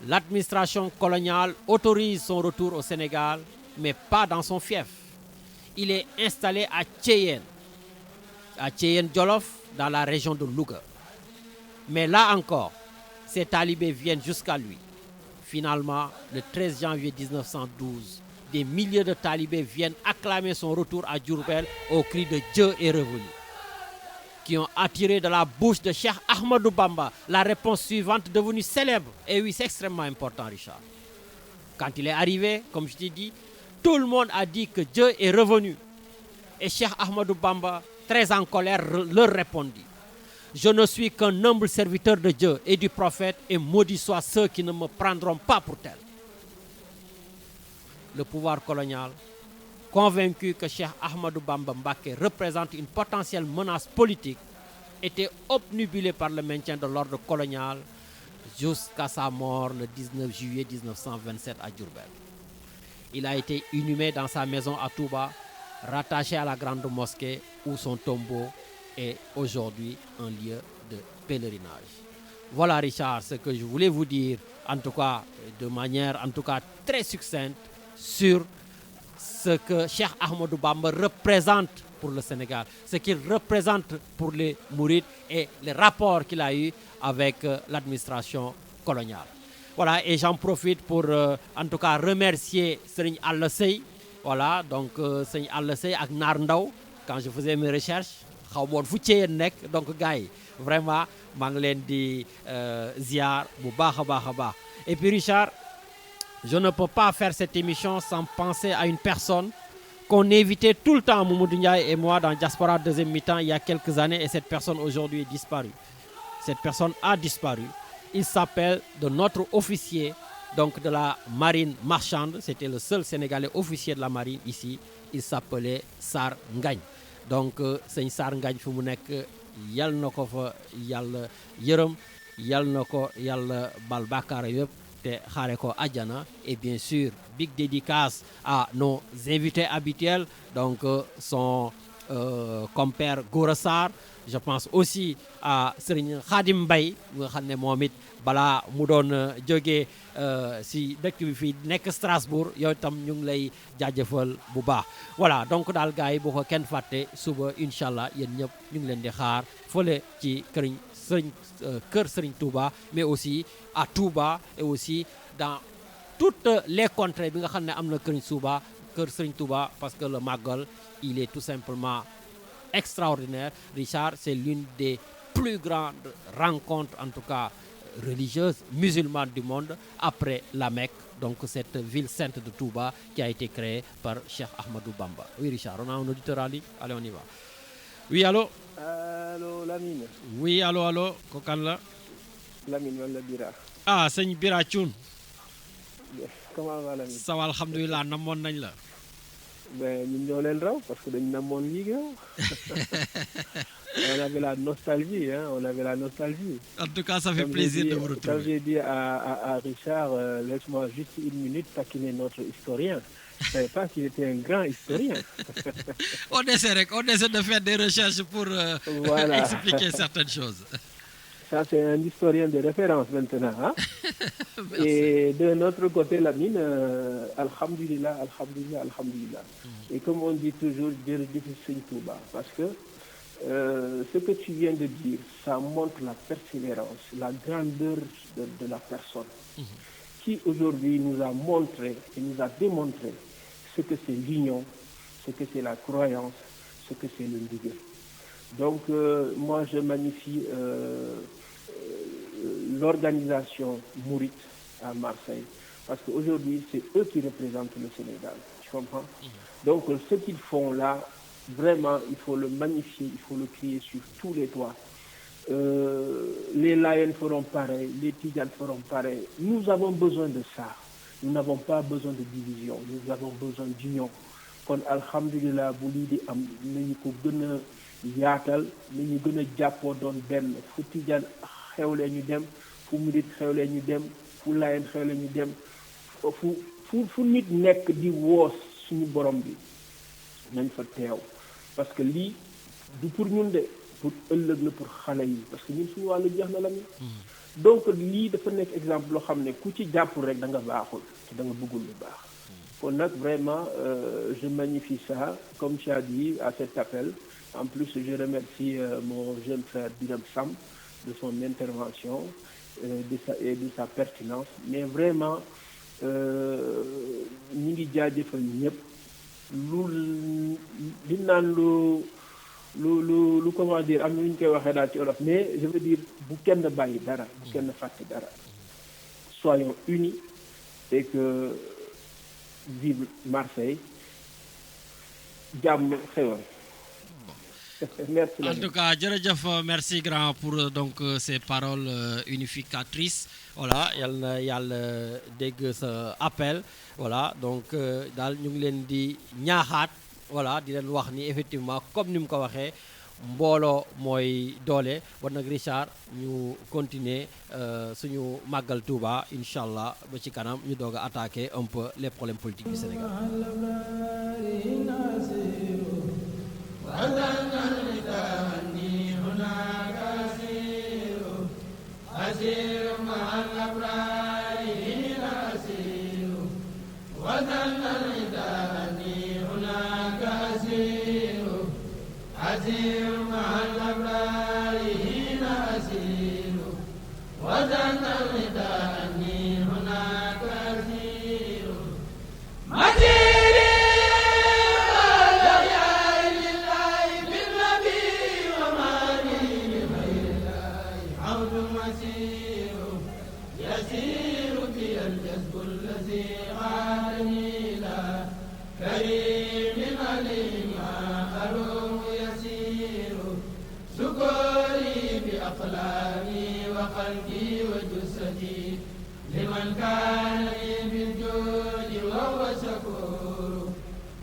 l'administration coloniale autorise son retour au Sénégal, mais pas dans son fief. Il est installé à Thiéyène Djolof, dans la région de Louga. Mais là encore, ces talibés viennent jusqu'à lui. Finalement, le 13 janvier 1912, des milliers de talibés viennent acclamer son retour à Diourbel au cri de Dieu est revenu, qui ont attiré de la bouche de Cheikh Ahmadou Bamba la réponse suivante devenue célèbre. Et oui, c'est extrêmement important, Richard. Quand il est arrivé, comme je t'ai dit, tout le monde a dit que Dieu est revenu. Et Cheikh Ahmadou Bamba, très en colère, leur répondit: je ne suis qu'un humble serviteur de Dieu et du prophète, et maudits soient ceux qui ne me prendront pas pour tel. Le pouvoir colonial convaincus que Cheikh Ahmadou Bamba Mbacké représente une potentielle menace politique, était obnubilé par le maintien de l'ordre colonial jusqu'à sa mort le 19 juillet 1927 à Diourbel. Il a été inhumé dans sa maison à Touba, rattaché à la grande mosquée où son tombeau est aujourd'hui un lieu de pèlerinage. Voilà Richard, ce que je voulais vous dire, en tout cas de manière très succincte, sur ce que Cheikh Ahmadou Bamba représente pour le Sénégal, ce qu'il représente pour les Mourides et les rapports qu'il a eu avec l'administration coloniale. Voilà, et j'en profite pour en tout cas remercier Serigne Alla Sey. Voilà, donc Serigne Alla Sey ak Naar Ndaw, quand je faisais mes recherches, xaw ma woon fu Thiéyène nekk, donc gars yi vraiment maa ngi leen di ziar bu baax a baax a baax. Et puis Richard, je ne peux pas faire cette émission sans penser à une personne qu'on invitait tout le temps, Mamadou Ndiaye et moi, dans Diaspora deuxième mi-temps, il y a quelques années, et cette personne aujourd'hui est disparue. Cette personne a disparu. Il s'appelle de notre officier, donc de la marine marchande. C'était le seul Sénégalais officier de la marine ici. Il s'appelait Sar Ngagne. Donc, c'est Sar Ngagne fi mu nekk yal na ko fa yàlla yërëm, yal na ko yàlla bal bàkkaar yëpp te xaare ko àjjana. Et bien sûr, big dédicace à nos invités habituels, donc son compère Gora Sarr. Je pense aussi à Serigne Khadim Mbaye nga xam ne moom it balaa mu doon jógee si dëkk bi fii nekk Strasbourg, yow itam ñu ngi lay jaajëfal bu baax. Voilà, donc daal gars yi bu ko kenn fàtte, suba incha allah yéen ñëpp ñu ngi leen di xaar fële ci kër Serigne Touba, mais aussi à Touba et aussi dans toutes les contrées bi nga xam ne am na kër Serigne Touba, parce que le Magal, il est tout simplement extraordinaire. Richard, c'est l'une des plus grandes rencontres, en tout cas religieuses, musulmanes du monde, après la Mecque, donc cette ville sainte de Touba qui a été créée par Cheikh Ahmadou Bamba. Oui Richard, on a un auditeur en ligne, allez on y va. Oui, allô? Allô, Lamine. Oui, allô, kokan la? Lamine, wala Bira. Ah, sëñ Bira Thioune. Comment va Lamine? Ça va, alhamdoulilah, namoon nañ la. Ben, ñun ñoo leen raw parce que dañu namoon ligue. On avait la nostalgie, hein, on avait la nostalgie. En tout cas, ça fait plaisir de vous retrouver. Quand j'ai dit à Richard, laisse-moi juste une minute taquiner notre historien. Je ne savais pas qu'il était un grand historien. On essaie de faire des recherches pour voilà. Expliquer certaines choses. Ça, c'est un historien de référence maintenant. Hein? Et de notre côté, la mine, alhamdulillah. Et comme on dit toujours, Dieu est Touba. Parce que ce que tu viens de dire, ça montre la persévérance, la grandeur de la personne qui aujourd'hui nous a montré et nous a démontré ce que c'est l'union, ce que c'est la croyance, ce que c'est le rigueur. Donc, moi, je magnifie l'organisation Mouride à Marseille, parce qu'aujourd'hui, c'est eux qui représentent le Sénégal. Tu comprends? Donc, ce qu'ils font là, vraiment, il faut le magnifier, il faut le crier sur tous les toits. Les Lions feront pareil, les Tidianes feront pareil. Nous avons besoin de ça. Nous n'avons pas besoin de division, nous avons besoin d'union. Kon alhamdulillah bu lii di am nañu ko gën a yaatal, nañu gën a jàppoo doon benn. Fu Tijaan xewlee ñu dem, fu Murit xewlee ñu dem, fu Layen xewlee ñu dem, fu nit nekk di woos suñu borom bi nañ fa teew. Parce que lii du pour ñun de, pour ëllëg la pour xale yi, parce que ñun suñu wàllu jeex na la mi. Donc lii dafa nekk exemple loo xam ne ku ci jàppul rek da nga baaxul te da nga bëggul lu baax. Kon nag vraiment je magnifie ça, comme tu as dit à cet appel. En plus je remercie mon jeune frère Biram Sam de son intervention et de sa pertinence. Mais vraiment ñi ngi jaajëfal ñëpp li naan lu comment dire am na lu ñu koy waxee daal ci olof, mais je veux dire bu kenn bàyyi dara, bu kenn fàtte dara. Soyons unis et que vive Marseille, jàmm xewal. Merci. En tout cas, jërëjëf, merci grand pour donc ces paroles unificatrices. Voilà, yàlla dégg sa appel. Voilà, donc daal ñu ngi leen di ñaaxaat. Voilà, di leen wax ni effectivement comme ni mu ko waxee mbooloo mooy doole. Bon nag Richard ñu continuer suñu màggal Touba incha allah ba ci kanam ñu doog a attaquer un peu les problèmes politiques du Sénégal. لمن كان لي بالجود وهو شكور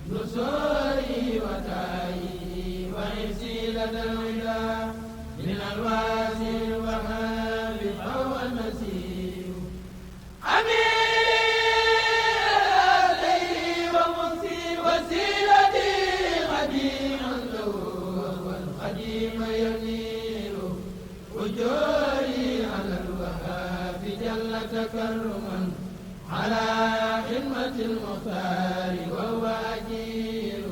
نصوري وتايي وحرصي لدى الوداع من الواسع الوهاب فهو المسير أمير ومكسي وسيلتي قديم له والقديم ينير وجوري على الوهاب جل تكرما على خدمة المختار وهو أجير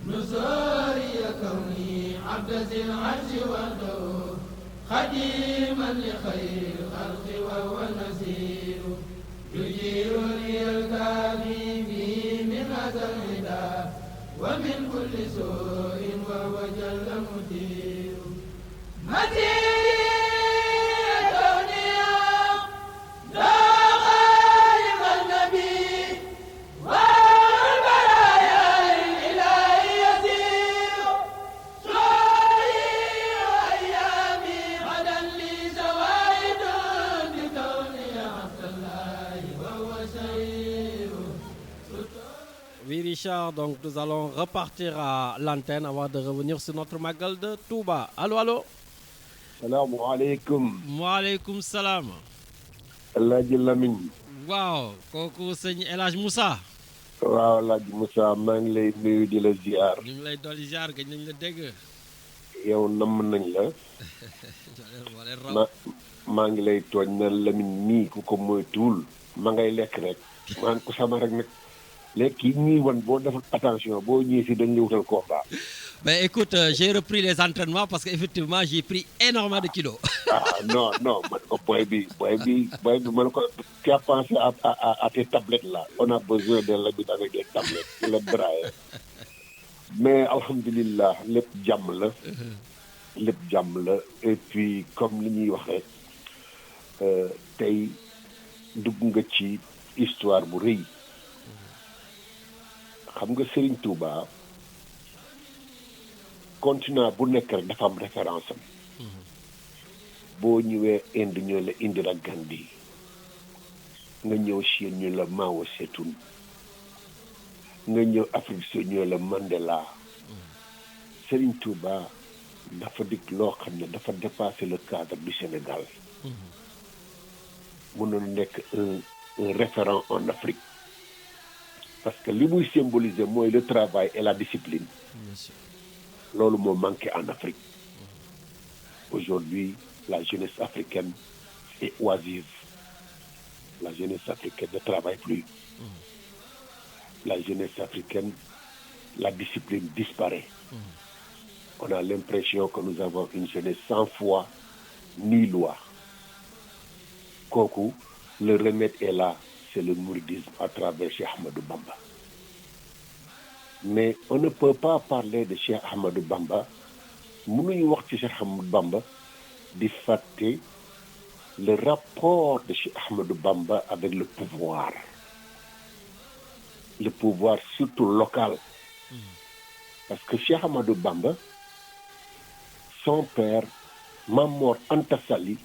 نصوري كوني عبد ذي العرش وحده خديما لخير الخلق وهو نذير يجيرني الكافي به من هذا الهدى ومن كل سوء وهو جل مدير Oui Richard, donc nous allons repartir à l'antenne avant de revenir sur notre magal de Touba. Allô, allô. Salaamu aleykum. Waaleykum salaam. Alaaji Lamine. Waaw kooku sëñ El Hadj Moussa. waaw Alaaji Moussa maa ngi lay nuyu di la ziar. ñu ngi lay dolli ziar gëj nañ la dégg. yow namm nañ la. maa ngi lay tooñ na Lamine mii ku ko moytuwul ma ngay lekk rek maa ngi ko sama rek nag lekk yi ñuy wan boo defal attention boo ñëwee si dañ la wutal combat. Ben écoute, j'ai repris les entraînements parce qu'effectivement j'ai pris énormément de kilos. Non, man ko boy bi man ko tu as pensé à tes tablettes là. On a besoin de l'habitude avec des tablettes, le braille. Mais alhamdulillah, lépp jàmm la et puis comme li ñuy waxee tey dugg nga ci histoire bu rëy xam nga Serigne Touba continent bu nekk rek dafa am référence am boo ñëwee Inde ñoo la Indira Gandhi nga ñëw Chine ñu la Mao Tse-tung nga ñëw Afrique du Sud ñoo la Mandela Serigne Touba dafa dikk loo xam ne dafa dépasser le cadre du Sénégal mënoon nekk un référent en Afrique parce que li muy symboliser mooy le travail et la discipline. Loolu moo manqué en Afrique. Aujourd'hui, la jeunesse africaine est oisive. La jeunesse africaine ne travaille plus. La jeunesse africaine, la discipline disparaît. On a l'impression que nous avons une jeunesse sans foi ni loi. Kooku, le remède est là, c'est le mouridisme à travers Cheikh Ahmadou Bamba. Mais on ne peut pas parler de Cheikh Ahmadou Bamba, mënuñu wax ci Cheikh Ahmadou Bamba di fàtte le rapport de Cheikh Ahmadou Bamba avec le pouvoir surtout local. Parce que Cheikh Ahmadou Bamba son père, Mamor Anta Sali,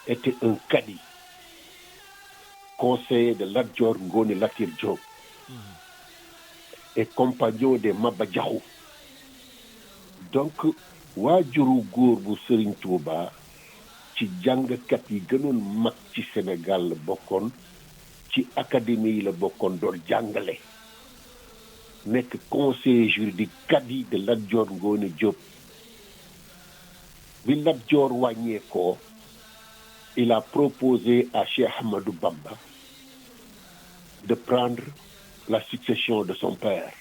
était un cadi, conseiller de Lat Dior Ngoné Latyr Diop et compagnon de Maba Diakhou. Donc waajuru góor bu Serigne Touba ci jàngkat yi gënoon mag ci Sénégal la bokkoon, ci académie yi la bokkoon doon jàngale, nekk conseiller juridique cadi de Lat Dior Ngoné Diop. Bi Lat Dior wàññeekoo, il a proposé à Cheikh Ahmadou Bamba de prendre la succession de son père.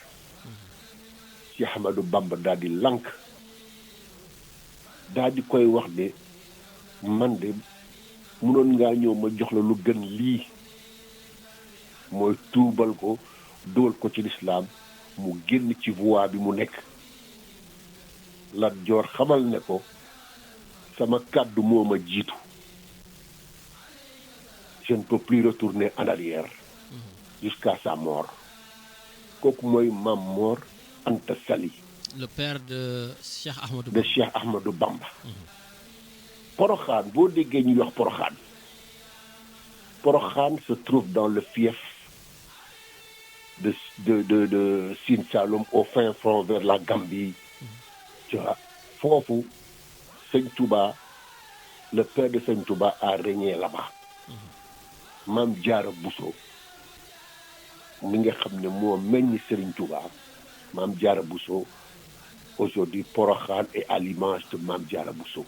Cheikh Ahmadou Bamba daal di lank, daal di koy wax de man de mënoon ngaa ñëw ma jox la lu gën lii, mooy tuubal ko, dóol ko ci lislaam mu génn ci voie bi mu nekk. Lat Dior xamal ne ko sama kàddu moo ma jiitu, je ne peux plus retourner en arrière jusqu'à sa mort. Kooku mooy Mamor Anta Sali, le père de Cheikh Ahmadou de Cheikh Ahmadou Bamba. Porokhane, boo déggee ñuy wax Porokhane, Porokhane se trouve dans le fief de Sine Saloum, au fin fond vers la Gambie. Tu vois, foofu Sëñ Touba, le père de Sëñ Touba a régné là-bas. Mame Diarra Bousso mi nga xam ne moo meññ Serigne Touba, Mame Diarra Bousso, aujourd'hui Porokhane est à l'image de Mame Diarra Bousso.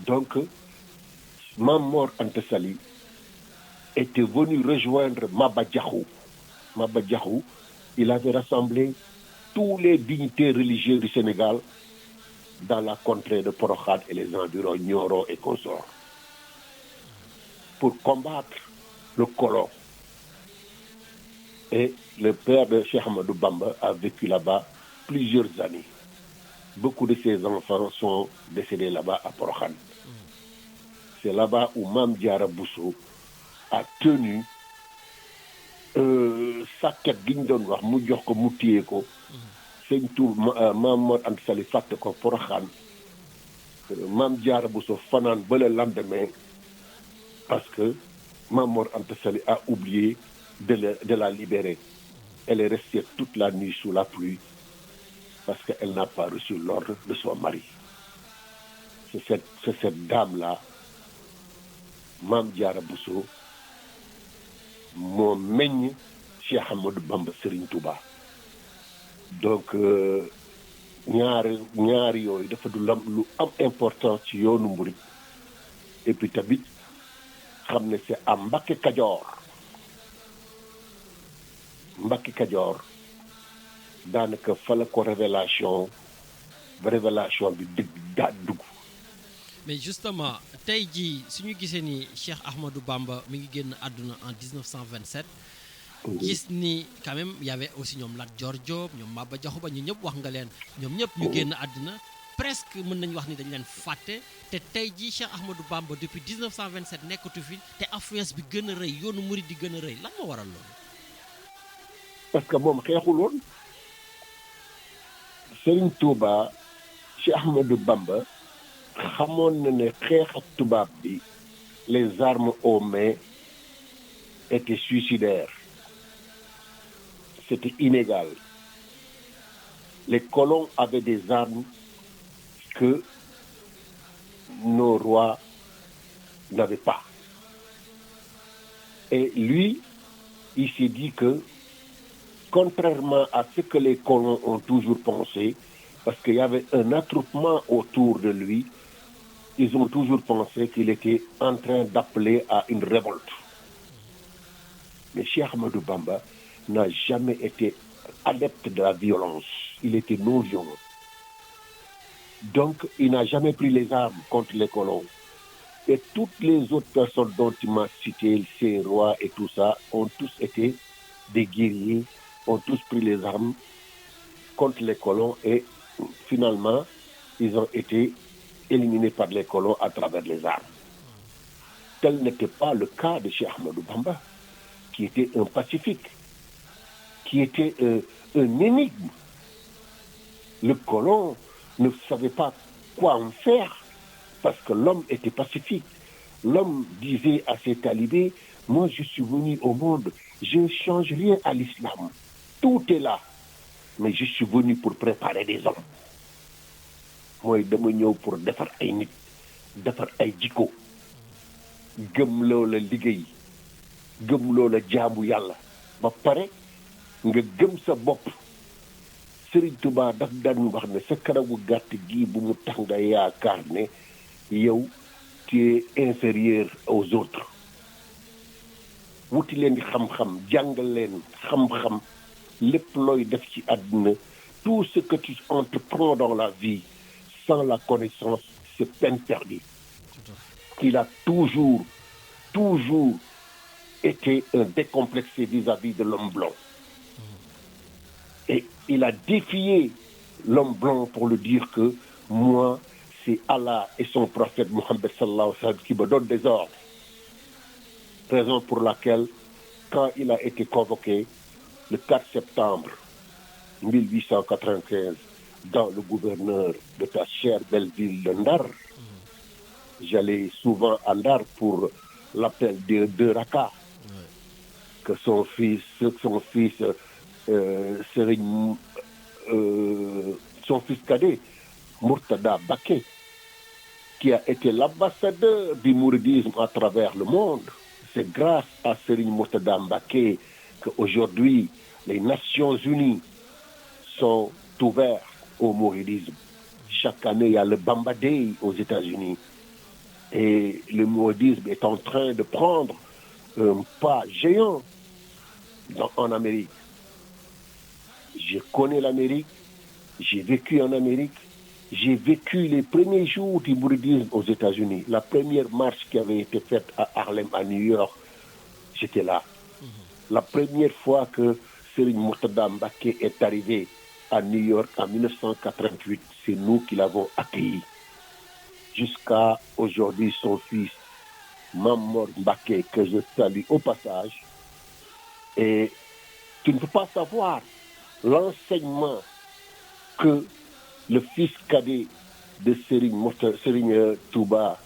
Donc Mamor Anta Sali était venu rejoindre Maba Diakhou. Maba Diakhou, il avait rassemblé tous les dignitaires religieux du Sénégal dans la contrée de Porokhane et les environs, Nioro et consorts, pour combattre le colon. Et le père de Cheikh Ahmadou Bamba a vécu là-bas plusieurs années. Beaucoup de ses enfants sont décédés là-bas à Porokhane. C'est là-bas où Mame Diarra Bousso a tenu sàkket gi ñu doon wax mu jox ko mu téye ko. Sëñ Touba Mamor Anta Sali fàtte ko Porokhane. Mame Diarra Bousso fanaan ba le lendemain parce que Mamor Anta Sali a oublié de la libérer. Elle est restée toute la nuit sous la pluie parce qu'elle n'a pas reçu l'ordre de son mari. C'est cette dame-là, Mame Diarra Bousso, moo meññ Cheikh Ahmadou Bamba Serigne Touba. Donc ñaari yooyu dafa du lu am importance ci yoonu murit. Et puis tamit xam ne c'est à Mbacké Kajoor. Mbacké Kajoor daanaka fa la ko révélation bi dëgg daa dugg. mais justement tey jii suñu gisee ni Cheikh Ahmadou Bamba mi ngi génn àdduna en 1927. gis ni quand même y avait aussi ñoom Lat Dior Diop, ñoom Maba Diakhou Ba, ñu ñëpp wax nga leen ñoom ñëpp ñu génn àdduna presque mën nañu wax ni dañ leen fàtte. te tey jii Cheikh Ahmadou Bamba depuis 1927 nekkatu fi te affluence bi gën a rëy, yoonu murid di gën a rëy, lan moo waral loolu. parce que moom xeexul woon. Serigne Touba, Cheikh Ahmadou Bamba xamoon na ne xeex ak tubaab bi, les armes aux mains étaient suicidaires. C'était inégal. Les colons avaient des armes que nos rois n'avaient pas. Et lui, il s'est dit que, contrairement à ce que les colons ont toujours pensé, parce qu'il y avait un attroupement autour de lui, ils ont toujours pensé qu'il était en train d'appeler à une révolte. Mais Cheikh Ahmadou Bamba n'a jamais été adepte de la violence. Il était non-violent. Donc, il n'a jamais pris les armes contre les colons. Et toutes les autres personnes dont il m'a cité, ces rois et tout ça, ont tous été des guerriers, ont tous pris les armes contre les colons et finalement, ils ont été éliminés par les colons à travers les armes. Tel n'était pas le cas de Cheikh Ahmadou Bamba, qui était un pacifique, qui était un énigme. Le colon ne savait pas quoi en faire, parce que l'homme était pacifique. L'homme disait à ses talibés, moi je suis venu au monde, je ne change rien à l'islam. Tout est là, mais je suis venu pour préparer des hommes. Moi dama ñëw pour defar ay nit, defar ay jikko, gëm loola liggéey, gëm loola jaamu yàlla, ba pare nga gëm sa bopp. Serigne Touba daf daan wax ne sa karawu gàtt gii bu mu tax nga yaakaar ne yow tu es inférieur aux autres. wuti leen di xam-xam jàngal leen xam-xam lépp looy def ci àdduna, tout ce que tu entreprends dans la vie sans la connaissance, c'est peine perdue. Qu'il a toujours été un décomplexé vis-à-vis de l'homme blanc. Et il a défié l'homme blanc pour lui dire que moi, c'est Allah et son prophète Mohammed sallallahu alayhi wa sallam qui me donnent des ordres. Raison pour laquelle, quand il a été convoqué le 4 septembre 1895 dans le gouverneur de ta chère belle ville de Ndar, j'allais souvent à Ndar pour l'appel de Raka, que son fils Serigne, son fils cadet, Murtada Baké, qui a été l'ambassadeur du mouridisme à travers le monde. C'est grâce à Serigne Murtada Baké qu'aujourd'hui les Nations Unies sont ouvertes au mouridisme. Chaque année, il y a le Bamba Day aux États-Unis. Et le mouridisme est en train de prendre un pas géant en Amérique. Je connais l'Amérique, j'ai vécu en Amérique, j'ai vécu les premiers jours du mouridisme aux États-Unis. La première marche qui avait été faite à Harlem, à New York, j'étais là. La première fois que Serigne Murtada Mbacké est arrivé à New York en 1988, c'est nous qui l'avons accueilli. Jusqu'à aujourd'hui, son fils, Mamor Mbacké, que je salue au passage. Et tu ne peux pas savoir l'enseignement que le fils cadet de Serigne Touba,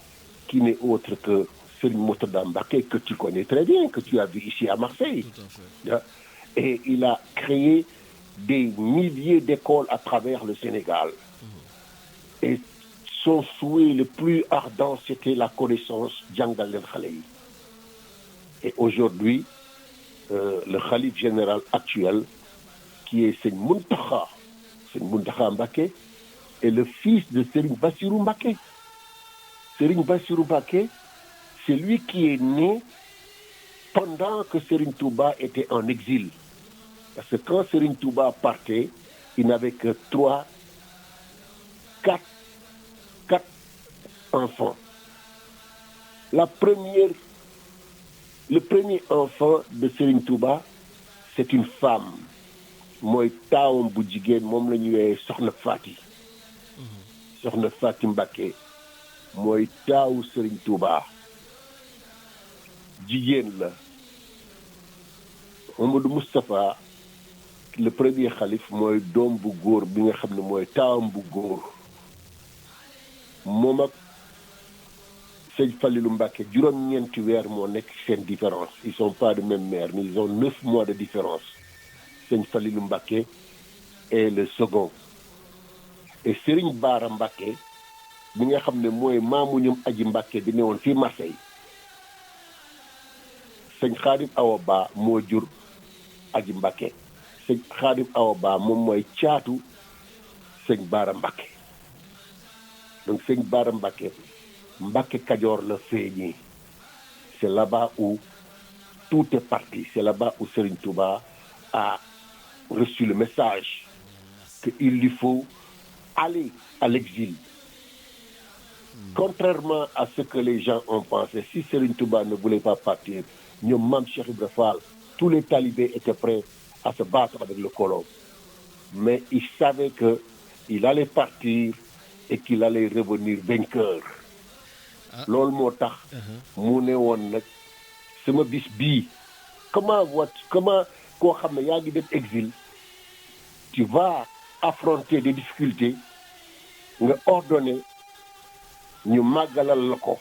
qui n'est autre que Serigne Murtada Mbacké, que tu connais très bien, que tu as vu ici à Marseille. Et il a créé des milliers d'écoles à travers le Sénégal. Et son souhait le plus ardent, c'était la connaissance Djangal El Khaleyi. Et aujourd'hui, le Khalif général actuel, qui est Serigne Mountakha Mbacké, est le fils de Serigne Bassirou Mbacké. Serigne Bassirou Mbacké, c'est lui qui est né pendant que Serigne Touba était en exil. Parce que quand Serigne Touba partait, il n'avait que 4 enfants. Le premier enfant de Serigne Touba, c'est une femme. Mooy taawam bu jigéen moom la ñuy woowee Soxna Fati. Soxna Fati Mbacké mooy taawu Serigne Touba. Jigéen la. Mamadou Moustapha, le premier xalif, mooy doom bu góor bi nga xam ne mooy taawam bu góor. Moom ak Sëñ Falilou Mbacké juróom-ñeenti weer moo nekk seen différence. Ils sont pas de même mère, mais ils ont 9 mois de différence. Sëñ Falilou Mbacké est le second. Et Serigne Bara Mbacké bi nga xam ne mooy maamu ñoom Aji Mbacké bi newoon fii Marseille. Sëñ Khadim Awa Ba moo jur Aji Mbacké. Sëñ Khadim Awa Ba moom mooy caatu Sëñ Bara Mbacké. Donc Sëñ Bara Mbacké Mbacké Kajoor la feeñee. C'est là-bas où tout est parti. C'est là-bas où Serigne Touba a reçu le message qu'il lui faut aller à l'exil. Contrairement à ce que les gens ont pensé, si Serigne Touba ne voulait pas partir, ñoom Mame Cheikh Ibra Fall, tous les talibés étaient prêts à se battre avec le colon. Mais il savait qu'il allait partir et qu'il allait revenir vainqueur. Loolu moo tax mu ne woon nag sama bis bii comment koo xam ne yaa ngi def exil, tu vas affronter des difficultés, nga ordonné ñu màggalal la ko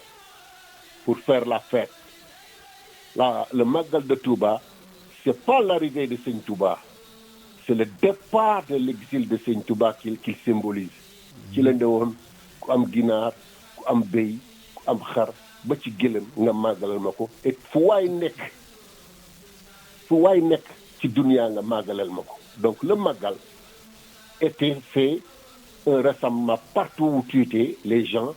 pour faire la fête. Le Magal de Touba, c'est pas l'arrivée de Seigne Touba, c'est le départ de l'exil de Seigne Touba qu'il symbolise. Ci la ndewoon ku am ginaar ku am béy ku am xar ba ci gëlëm nga màggalal ma ko et fu waay nekk ci dunia nga màggalal ma ko. Donc le Magal était fait un rassemblement partout où tu étais, les gens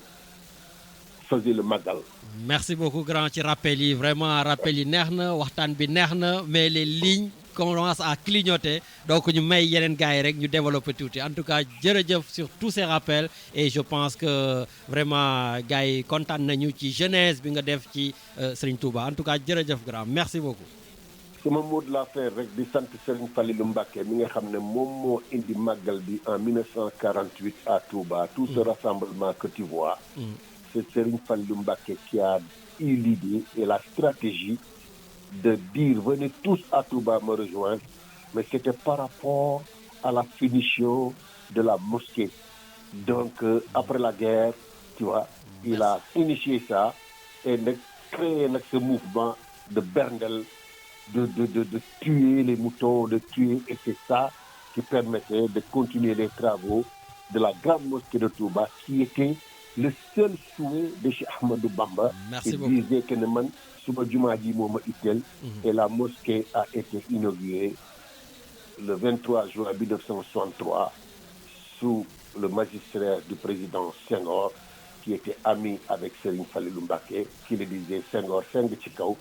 faisaient le Magal. Merci beaucoup grand ci rappel yi vraiment rappel yi neex na waxtaan bi neex na mais les lignes commencent à clignoter donc ñu may yeneen gars yi rek ñu développer tuuti en tout cas jërëjëf sur tous ces rappels et je pense que vraiment gars yi kontaan nañu ci jeunesse bi nga def ci Serigne Touba en tout cas jërëjëf grand merci beaucoup. sama mot de la fin rek di sant Serigne Fallilou Mbacké mi nga xam ne moom moo indi màggal bi en 1948 à Touba tout ce rassemblement que tu vois. C'est Serigne Fallilou Mbacké qui a eu l'idée et la stratégie de dire venez tous à Touba me rejoindre, mais c'était par rapport à la finition de la mosquée. Donc après la guerre, tu vois, il a initié ça et créé ce mouvement de berndel, de tuer les moutons, de tuer, et c'est ça qui permettait de continuer les travaux de la grande mosquée de Touba qui était le seul souhait de Cheikh Ahmadou Bamba. Merci beaucoup. Il disait que man suba jumaa ji moo ma itteel et la mosquée a été inaugurée le 23 juin 1963 sous le magistère du président Senghor qui était ami avec Serigne Fallilou Mbacké qui le disait Senghor seng ci kaw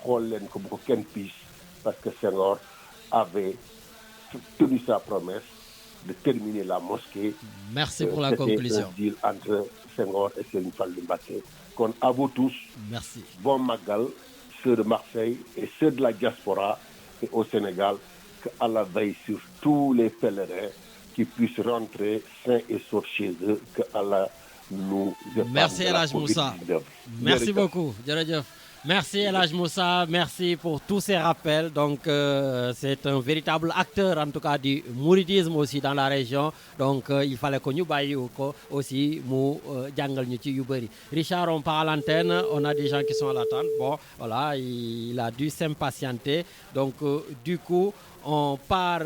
xool leen ko bu ko kenn piis parce que Senghor avait tenu sa promesse de terminer la mosquée. Merci pour la conclusion. C'était un deal entre Senghor et Serigne Fallilou Mbacké. Kon à vous tous. Merci. Bon Magal, ceux de Marseille et ceux de la diaspora et au Sénégal, que Allah veille sur tous les pèlerins qui puissent rentrer sains et saufs chez eux, que Allah nous épargne. Merci de El la Hadj Moussa. COVID-19. Merci beaucoup. Jërëjëf. Merci El Hadj Moussa, merci pour tous ces rappels. Donc c'est un véritable acteur en tout cas du mouridisme aussi dans la région. Donc il fallait que ñu bàyyi ko aussi mu jàngal ñu ci yu bëri. Richard, on part à l'antenne, on a des gens qui sont à l'attente. Bon, voilà, il a dû s'impatienter. Donc du coup, on part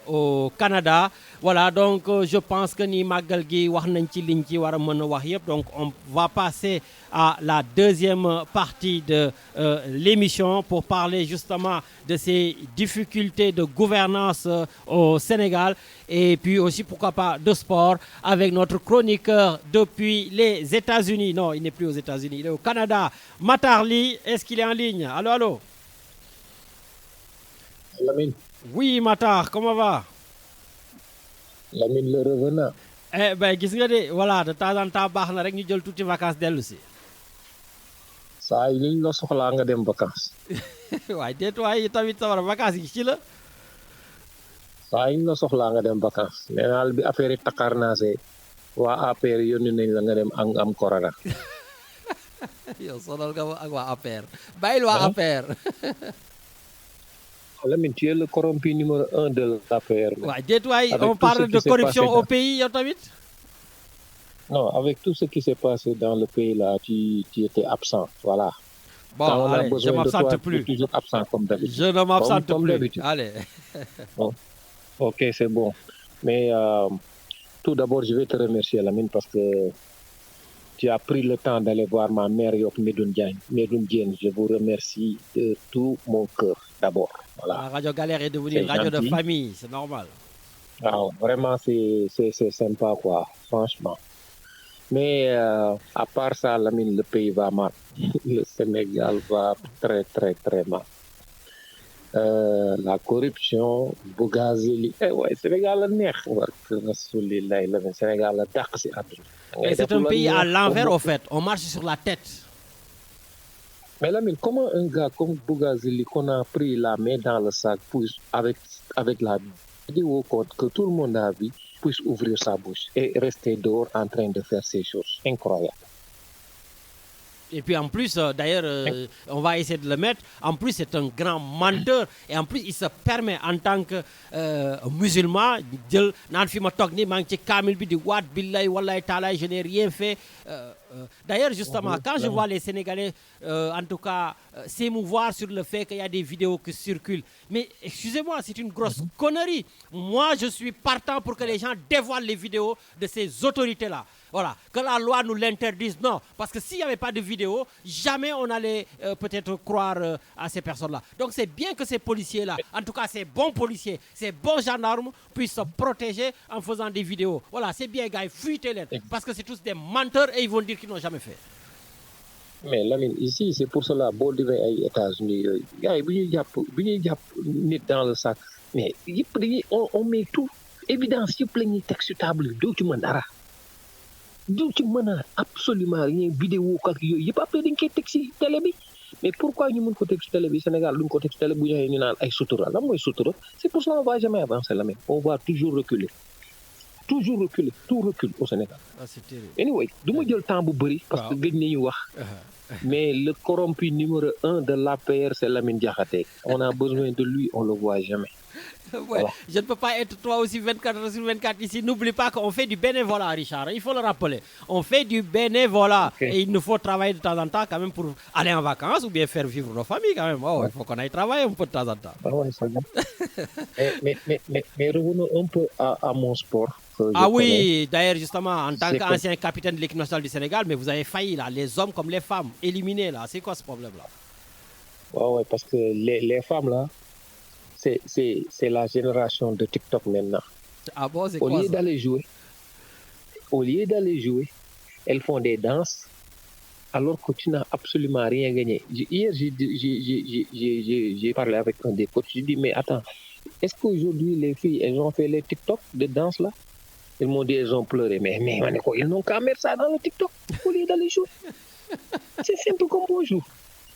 au Canada. Voilà, donc je pense que ni màggal gi wax nañ ci liñ ci war a mën a wax yëpp. Donc on va passer à la deuxième partie de l'émission pour parler justement de ces difficultés de gouvernance au Sénégal et puis aussi pourquoi pas de sport avec notre chroniqueur depuis les États-Unis. Non, il n'est plus aux États-Unis, il est au Canada. Matar Ly, est-ce qu'il est en ligne? Allô, allô? Lamine. Oui, Matar, comment va? Lamine le revenant. Eh ben gis nga de voilà de temps en temps baax na rek ñu jël tuuti vacances dellu si. saa yi liñ la soxlaa nga dem vacances. waaye déet waaye tamit sama vacances yi ci la. saa yi la soxlaa nga dem vacances nee naa la bi affaire yi takkaar naa see waa APR yónni nañ la nga dem am corona. yow sonal nga ak waa APR bàyyil waa APR. Lamine, tu es le corrompu numéro 1 de l'APR. Ouais, on parle de corruption au pays, Yotamit? Non, avec tout ce qui s'est passé dans le pays là, tu étais absent, voilà. Bon, allez, je ne m'absente plus. Tu es toujours absent comme d'habitude. Je ne m'absente plus. Allez. Bon. Ok, c'est bon. Mais tout d'abord, je vais te remercier, Lamine, parce que tu as pris le temps d'aller voir ma mère Yok Medoune Diène. Je vous remercie de tout mon cœur, d'abord. Voilà. La Radio Galère est devenue une radio de famille, c'est normal. Ah, vraiment, c'est sympa, quoi, franchement. Mais à part ça, Lamine, le pays va mal. Le Sénégal va très, très, très mal. La corruption, Bougazeli. Eh ouais, Sénégal la neex. Sénégal la dàq si àdduna. Et c'est un pays à l'envers, au fait. On marche sur la tête. Mais Lamine, comment un gars comme Bougazeli, qu'on a pris la main dans le sac, puisse, avec la vidéo que tout le monde a vu, puisse ouvrir sa bouche et rester dehors en train de faire ces choses incroyables. Et puis en plus, d'ailleurs, on va essayer de le mettre. En plus, c'est un grand menteur. Et en plus, il se permet en tant que musulman, je n'ai rien fait. D'ailleurs, justement, quand je vois les Sénégalais, en tout cas, s'émouvoir sur le fait qu'il y a des vidéos qui circulent, mais excusez-moi, c'est une grosse connerie. Moi, je suis partant pour que les gens dévoilent les vidéos de ces autorités-là. Voilà, que la loi nous l'interdise, non. Parce que s'il n'y avait pas de vidéo, jamais on allait peut-être croire à ces personnes-là. Donc c'est bien que ces policiers-là, en tout cas ces bons policiers, ces bons gendarmes, puissent se protéger en faisant des vidéos. Voilà, c'est bien, gars, fuitez-les. Parce que c'est tous des menteurs et ils vont dire qu'ils n'ont jamais fait. Mais Lamine, ici, c'est pour cela, bon, devant les États-Unis, gars, dans le sac, mais on met tout. Évidence, il y a plein de textes tables, documents d'ara. Tu m'as absolument rien vidéo quoi que il pas plein de texte télé bi mais pourquoi ñu mën ko texte télé bi Sénégal duñ ko texte télé bu ñu naan ay sutura la mooy sutura c'est pour ça on va jamais avancer là mais on va toujours reculer tout recule au Sénégal. C'est terrible. Anyway du ma jël temps bu bëri parce que gëj nañu wax mais le corrompu numéro 1 de l'APR c'est Lamine Diakhaté on a besoin de lui on le voit jamais. Ouais, voilà. Je ne peux pas être toi aussi 24 heures sur 24 ici. N'oublie pas qu'on fait du bénévolat, Richard. Il faut le rappeler. On fait du bénévolat. Okay. Et il nous faut travailler de temps en temps quand même pour aller en vacances ou bien faire vivre nos familles quand même. Oh, il faut qu'on aille travailler un peu de temps en temps. Ouais, ça va. mais revenons un peu à mon sport. Oui, d'ailleurs justement, en tant qu'ancien capitaine de l'équipe nationale du Sénégal, mais vous avez failli là, les hommes comme les femmes, éliminés là. C'est quoi ce problème-là? Ouais, parce que les femmes là, c'est la génération de TikTok maintenant. Ah bon, c'est au quoi lieu ça? Au lieu d'aller jouer, elles font des danses alors que tu n'as absolument rien gagné. Hier, j'ai parlé avec un des coachs, j'ai dit, mais attends, est-ce qu'aujourd'hui les filles, elles ont fait les TikTok de danse là? Ils m'ont dit, elles ont pleuré, mais ils n'ont qu'à mettre ça dans le TikTok au lieu d'aller jouer. C'est simple comme bonjour.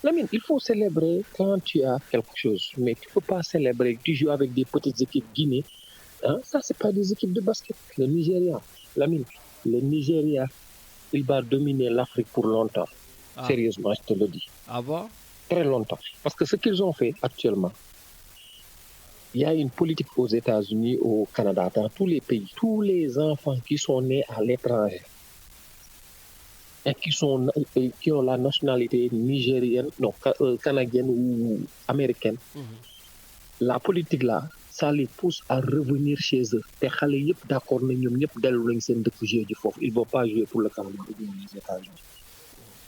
Lamine, il faut célébrer quand tu as quelque chose, mais tu ne peux pas célébrer. Tu joues avec des petites équipes Guinée. Hein? Ça, ce n'est pas des équipes de basket. Le Nigeria, Lamine, le Nigeria, il va dominer l'Afrique pour longtemps. Ah. Sérieusement, je te le dis. Ah bon? Très longtemps. Parce que ce qu'ils ont fait actuellement, il y a une politique aux États-Unis, au Canada, dans tous les pays, tous les enfants qui sont nés à l'étranger, et qui ont la nationalité nigérienne, non, canadienne ou américaine, la politique là, ça les pousse à revenir chez eux. Ils ne vont pas jouer pour le Canada ou les États-Unis.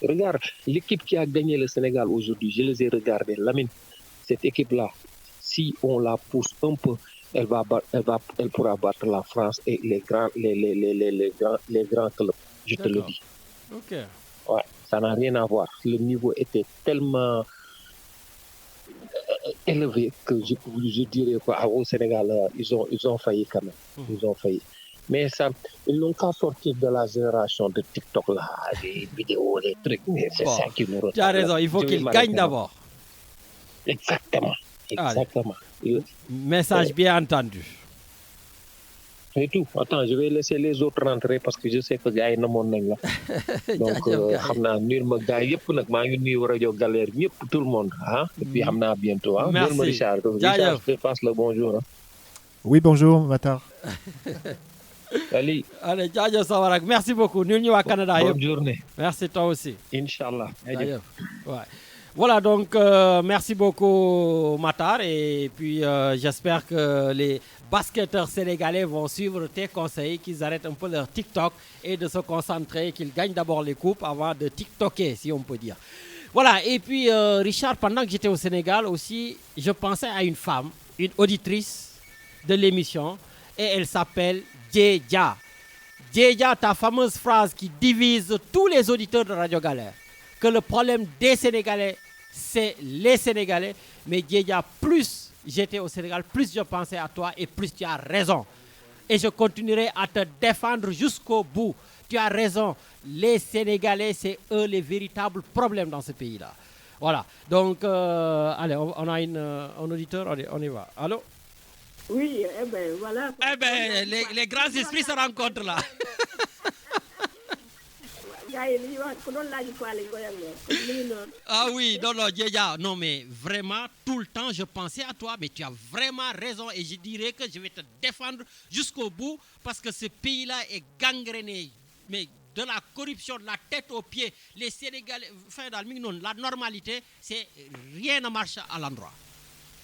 Regarde, l'équipe qui a gagné le Sénégal aujourd'hui, je les ai regardés. Lamine, cette équipe-là, si on la pousse un peu, elle pourra battre la France et les grands clubs. Je te le dis. Ok. Ouais, ça n'a rien à voir. Le niveau était tellement élevé que je dirais qu'au Sénégal, ils ont failli quand même. Ils ont failli. Mais ça, ils n'ont qu'à sortir de la génération de TikTok là, des vidéos, des trucs. Mais c'est ça qui nous retrouve. Tu as raison, il faut qu'ils gagnent d'abord. Exactement. Message bien entendu. C'est tout. Attends, je vais laisser les autres rentrer parce que je sais que gars yi namoon nañ la. Donc xam naa nuyu ma gars yëpp nag maa ngi nuyu rajo Galère ñëpp tout le monde ah. Et puis xam naa bientôt ah. Merci. Richard, je te passe le bonjour. Hein. Oui, bonjour, Matar. Allez, jaajëf Sawarak, merci beaucoup. Nuyu ñu waa Canada yëpp. Bonne journée. Merci toi aussi. Inch'Allah. Ouais. Voilà, donc merci beaucoup Matar et puis j'espère que les basketteurs sénégalais vont suivre tes conseils, qu'ils arrêtent un peu leur TikTok et de se concentrer, qu'ils gagnent d'abord les coupes avant de TikToker, si on peut dire. Voilà, et puis Richard, pendant que j'étais au Sénégal aussi, je pensais à une femme, une auditrice de l'émission et elle s'appelle Djedja. Djedja, ta fameuse phrase qui divise tous les auditeurs de Radio Galère, que le problème des Sénégalais, c'est les Sénégalais. Mais Djedja, plus j'étais au Sénégal, plus je pensais à toi et plus tu as raison. Et je continuerai à te défendre jusqu'au bout. Tu as raison. Les Sénégalais, c'est eux les véritables problèmes dans ce pays-là. Voilà. Donc, allez, on a un auditeur. Allez, on y va. Allô? Oui, voilà. Les grands esprits se rencontrent là. Ah oui, non, Djedja, non, mais vraiment, tout le temps, je pensais à toi, mais tu as vraiment raison et je dirais que je vais te défendre jusqu'au bout parce que ce pays-là est gangréné, mais de la corruption, de la tête aux pieds. Les Sénégalais, enfin, dans le milieu, la normalité, c'est rien ne marche à l'endroit.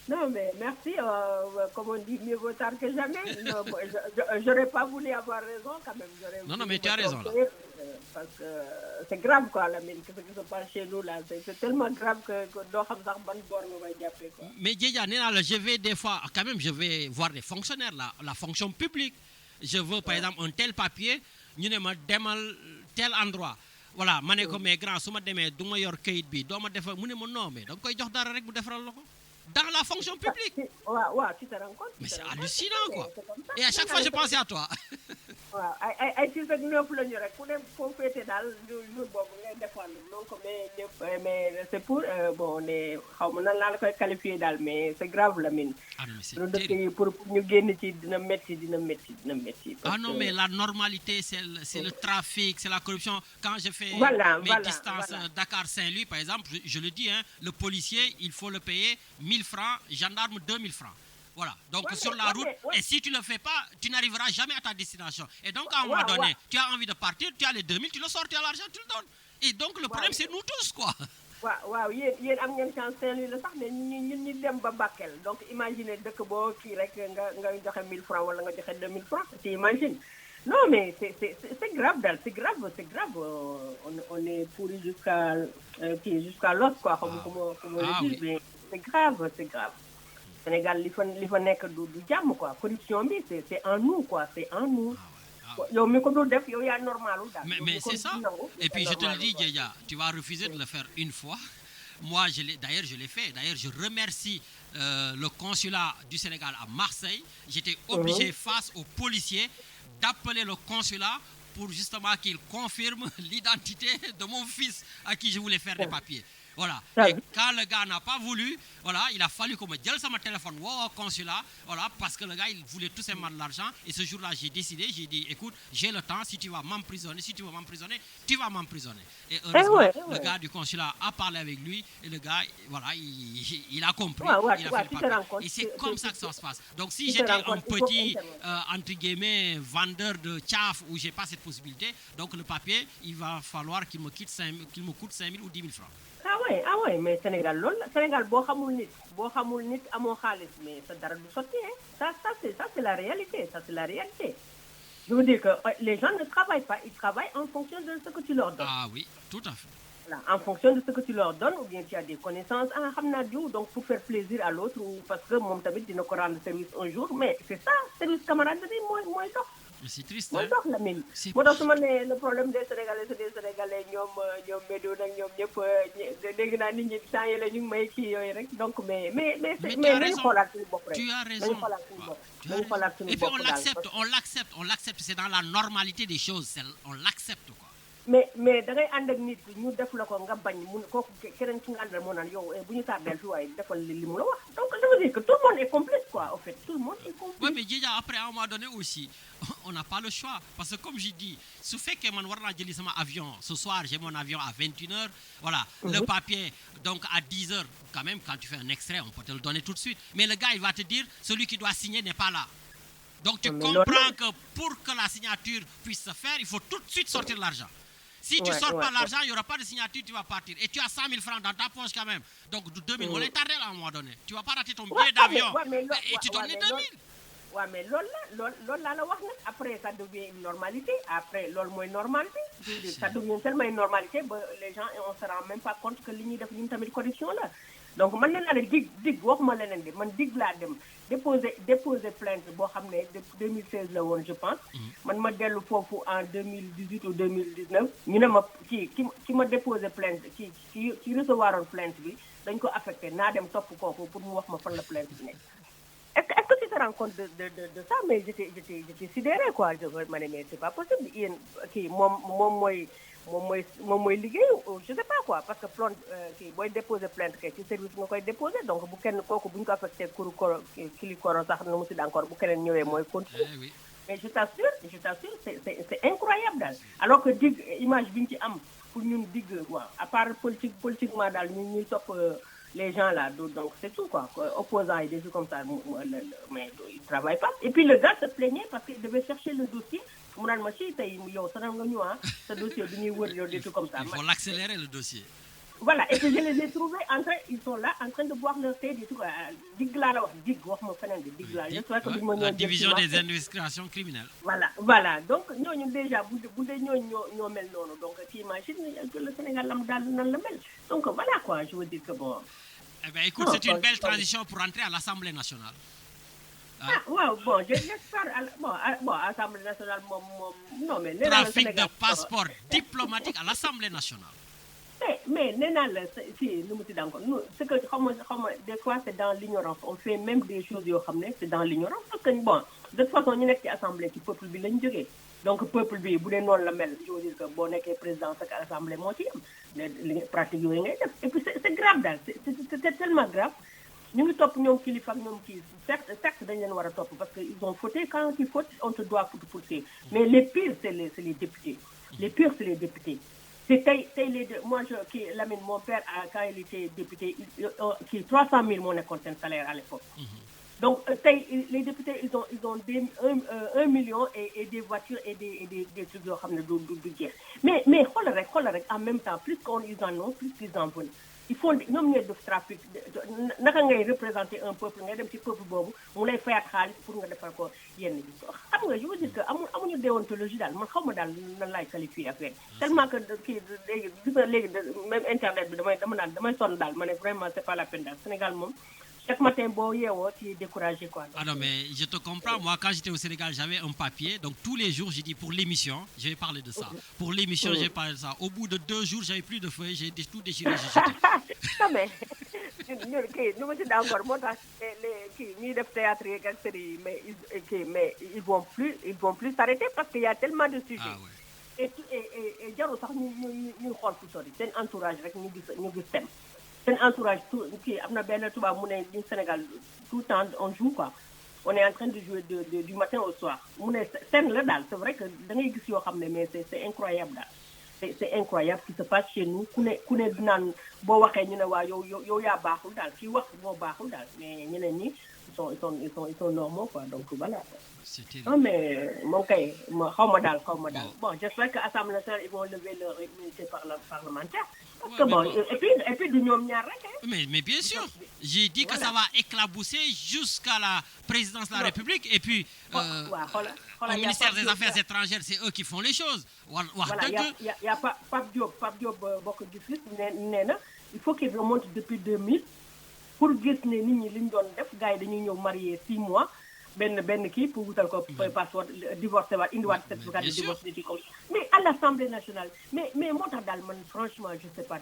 Non, mais merci. Comme on dit, mieux vaut tard que jamais. J'aurais pas voulu avoir raison quand même. Non, mais tu as raison là. Parce que c'est grave quoi, la mine, ce qui se passe chez nous là. C'est tellement grave que doo xam sax ban bor nga koy jàppee quoi. Mais Djedja, je vais des fois, quand même, je vais voir des fonctionnaires, la fonction publique. Je veux par exemple un tel papier, ñu ne ma demal tel endroit. Voilà, ma ne ko mais grand su ma demee du ma yor kayit bi doo ma defal mu ne ma non mais da nga koy jox dara rek mu defaral la ko. Dans la fonction publique. Ouais, tu te rends compte. Mais c'est hallucinant quoi. Et à chaque fois je pensais à toi. ay 6 ak 9 la ñu rek ku ne foo féete daal jour boobu ngay défendre donc mais c'est pour bon on est xaw ma nan laa la koy qualifier daal mais c'est grave la mine. lu dëkk yi pour ñu génn ci dina métti. Ah non mais la normalité c'est le trafic, c'est la corruption. Quand je fais mes distances Dakar-Saint-Louis par exemple, je le dis, hein, le policier il faut le payer 1000 francs, gendarme 2000 francs. Voilà, donc sur la route, et si tu ne le fais pas, tu n'arriveras jamais à ta destination. Et donc à un moment donné, tu as envie de partir, tu as les 2000, tu le sors, tu as l'argent, tu le donnes. Et donc le problème c'est nous tous quoi. waaw yéen am ngeen chance Saint-Louis la sax mais ñun ñu dem ba Bakel donc imaginez dëkk boo kii rek nga joxe 1000 francs wala nga joxe 2000 francs, tu imagines. Non mais c'est grave daal, c'est grave. On est pourri jusqu'à l'os quoi, comment le dire, mais c'est grave. Sénégal li fa nekk du jàmm quoi, corruption bi c'est en nous quoi, c'est en nous. Yow mi ko dul def yow yaa normalu daal. Mais c'est ça. Et puis je te le dis Djedja, tu vas refuser de le faire une fois. Moi je l'ai fait. D'ailleurs je remercie le consulat du Sénégal à Marseille. J'étais obligé face aux policiers d'appeler le consulat pour justement qu'il confirme l'identité de mon fils à qui je voulais faire des papiers. Voilà. Et quand le gars n'a pas voulu, voilà, il a fallu que je dise sur mon téléphone au consulat, voilà, parce que le gars il voulait tout simplement de l'argent. Et ce jour-là, j'ai dit, écoute, j'ai le temps, si tu vas m'emprisonner, tu vas m'emprisonner. Et heureusement, le gars du consulat a parlé avec lui et le gars, voilà, il a compris, il a fait le papier. Et c'est comme ça que ça se passe. Donc si j'étais un petit, entre guillemets, vendeur de tchaf où j'ai pas cette possibilité, donc le papier, il va falloir qu'il me coûte 5 000 ou 10 000 francs. Ah ouais, mais Sénégal loolu la Sénégal boo xamul nit amoo xaalis mais sa dara du sotti hein. Ça c'est la réalité, je veux dire que les gens ne travaillent pas, ils travaillent en fonction de ce que tu leur donnes. Ah oui, tout à fait. Voilà, en fonction de ce que tu leur donnes, ou bien tu as des connaissances, xam naa diw, donc pour faire plaisir à l'autre ou parce que moom tamit dina ko rendre service un jour, mais c'est ça, service camaraderie mooy dox. C'est triste. Mooy dox la mine. Moo tax su ma ne le problème des Sénégalais c'est des Sénégalais ñoom Médoune ak ñoom ñëpp dégg naa nit ñi temps yi la ñu ngi may kii yooyu rek donc mais nañu xoolaat suñu bopp rek. Tu as raison. Nañu xoolaat suñu bopp daal. Et puis on l'accepte, c'est dans la normalité des choses, on l'accepte quoi. mais da ngay ànd ak nit ñu def la ko nga bañ mu kooku keneen ci nga àndal moo naan yow bu ñu tardeel fi waaye defal li mu la wax donc ça veut dire que tout le monde est complice quoi en fait, tout le monde est complice. Oui mais Djedja après à un moment donné aussi on n'a pas le choix parce que comme je dis su fekkee man war naa jëli sama avion ce soir j'ai mon avion à 21h voilà le papier donc à 10h quand même quand tu fais un extrait on peut te le donner tout de suite mais le gars il va te dire celui qui doit signer n'est pas là. Donc tu comprends que pour que la signature puisse se faire il faut tout de suite sortir l'argent. Si tu sors pas l'argent, il n'y aura pas de signature, tu vas partir. Et tu as 100 000 francs dans ta poche quand même. Donc, 2 000, on est tardé là à un moment donné. Tu ne vas pas rater ton billet d'avion. Et tu donnes les 2 000. Oui, mais l'autre là, après, ça devient une normalité. Après, l'autre moins normalité. Ça devient tellement une normalité, les gens, on ne se rend même pas compte que l'Union de corruption là. Donc, man la dig waxuma leneen de man dig laa dem déposer plainte boo xam ne de 2016 la woon je pense man ma dellu foofu en 2018 ou 2019 ñu ne ma ki ma déposer plainte ci recevoir woon plainte bi dañ ko affecté naa dem topp kooku pour mu wax ma fan la plainte bi nekk. Est-ce que tu te rends compte de ça? Mais j'étais sidérée quoi. Ma ne mais c'est pas possible yéen kii moom mooy liggéey je sais pas quoi parce que plainte kii booy déposer plainte kay ci service nga koy déposer donc bu kenn kooku bu ñu ko affecté kili koro sax na mu si encore bu keneen ñëwee mooy continuer mais je t'assure c'est incroyable daal alors que dig image bi ñu ci am pour ñun dig waaw à part politiquement daal ñuy topp les gens là donc c'est tout quoi opposants et des trucs comme ça mais ils travaillent pas et puis le gars se plaignait parce qu'il devait chercher le dossier mu naan ma si tey yow sonal nga ñu ce dossier bi ñuy wër yow des trucs comme ça. Il faut l'accélérer le dossier. Voilà, et puis je les ai trouvés ils sont là en train de boire leur thé du tout dig laa la wax dig wax ma feneen de dig laa j'espère que duñu ma ñëw la division des investigations criminelles. Voilà donc ñooñu déjà bu dee ñooñu ñoo mel noonu donc tu imagines que le Sénégal lam daal nan la mel donc voilà quoi je veux dire que bon. Eh bien écoute, c'est une belle transition pour entrer à l'Assemblée nationale. Waaw bon j'espère bon Assemblée nationale moom non mais trafic de passeport diplomatique à l'Assemblée nationale. mais nee naa la si nu mu tudd encore c'est que xaw ma des fois c'est dans l'ignorance on fait même des choses yoo xam ne c'est dans l'ignorance parce que bon de toute façon ñu nekk ci assemblée ci peuple bi lañ jógee donc peuple bi bu dee noonu la mel je veux dire que boo nekkee président ak assemblée moo ci am li pratique yooyu ngay def et puis c'est grave daal c'est tellement grave ñu ngi topp ñoom kilifa ak ñoom kii certes dañ leen war a topp parce que ils ont fauté quand ils fautent on te doit poursuivre mais les pires c'est les députés les pires c'est les députés. C'est les deux. Moi, Lamine, mon père, quand il était député, 300 000 mon compte salaire à l'époque. Donc, les députés, ils ont 1 million et des voitures et des trucs de guerre. Mais, en même temps, plus ils en ont, plus ils en veulent. Il faut ñoom ñooy def trafic naka ngay représenter un peuple ngay dem ci peuple boobu mu lay fayaat xaalis pour nga defal ko yenn bi xam nga je veux dire que amuñu déontologie daal man xaw ma daal nan laay qualifier affaire tellement que kii léegi gis nga léegi même internet bi damay sonn daal ma ne vraiment c'est pas la peine daal Sénégal moom chaque matin boo yeewoo tu es découragé quoi. Ah non mais je te comprends moi quand j'étais au Sénégal j'avais un papier donc tous les jours j'ai dit pour l'émission je vais parler de ça pour l'émission j'ai parlé de ça au bout de 2 jours j'avais plus de feuilles j'ai tout déchiré j'ai jeté. Non mais ñun kii nu ma ci d'accord moo tax kii ñuy def théâtre yeeg ak série mais ils vont plus s'arrêter parce qu'il y a tellement de sujets. Ah ouais. et jarul sax ñu xool fu sori seen entourage rek ñu gis thème. seen entourage tout kii am na benn tubaab mu ne du Sénégal tout le temps on joue quoi on est en train de jouer du matin au soir mu ne scène la daal c'est vrai que da ngay gis yoo xam ne mais c'est incroyable daal c'est incroyable ce qui se passe chez nous ku ne du naan boo waxee ñu ne waa yow yaa baaxul daal kii wax moo baaxul daal mais ñeneen ñi ils sont normaux quoi donc voilà. Non mais moom kay xaw ma daal bon j'espère que Assemblée nationale ils vont lever leur immunité parlementaire. Parce que bon et puis du ñoom ñaar rek. Mais bien sûr j'ai dit que ça va éclabousser jusqu'à la présidence de la République et puis au ministère des Affaires étrangères c'est eux qui font les choses. wax dëgg y a Pape Diop bokk gis nee na il faut qu'il remonte depuis 2000 pour gis ne nit ñi li ñu doon def gars yi dañuy ñëw marié 6 mois. benn kii pour wutal ko passeport divorcé waat indiwaat certificat de divorce di ko mais à l'Assemblée nationale mais moo tax daal man franchement je sais pas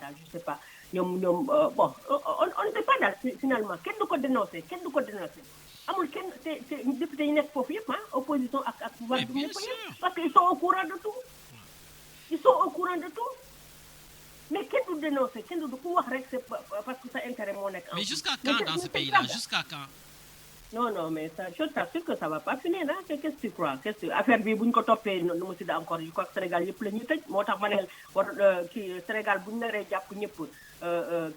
ñoom bon on ne sait pas daal finalement kenn du ko dénoncer amul kenn c'est député yi nekk foofu yëpp opposition ak pouvoir bi ñëpp parce que ils sont au courant de tout mais kenn du dénoncer kenn du ku wax rek c'est parce que sa intérêt moo nekk. Mais jusqu'à quand dans ce pays-là jusqu'à quand? Non mais ça je t'assure que ça va pas finir qu'est-ce que tu crois affaire bi bu ñu ko toppee nu mu tudd encore je crois que Sénégal yëpp la ñuy tëj moo tax ma ne kii Sénégal bu ñu naree jàpp ñëpp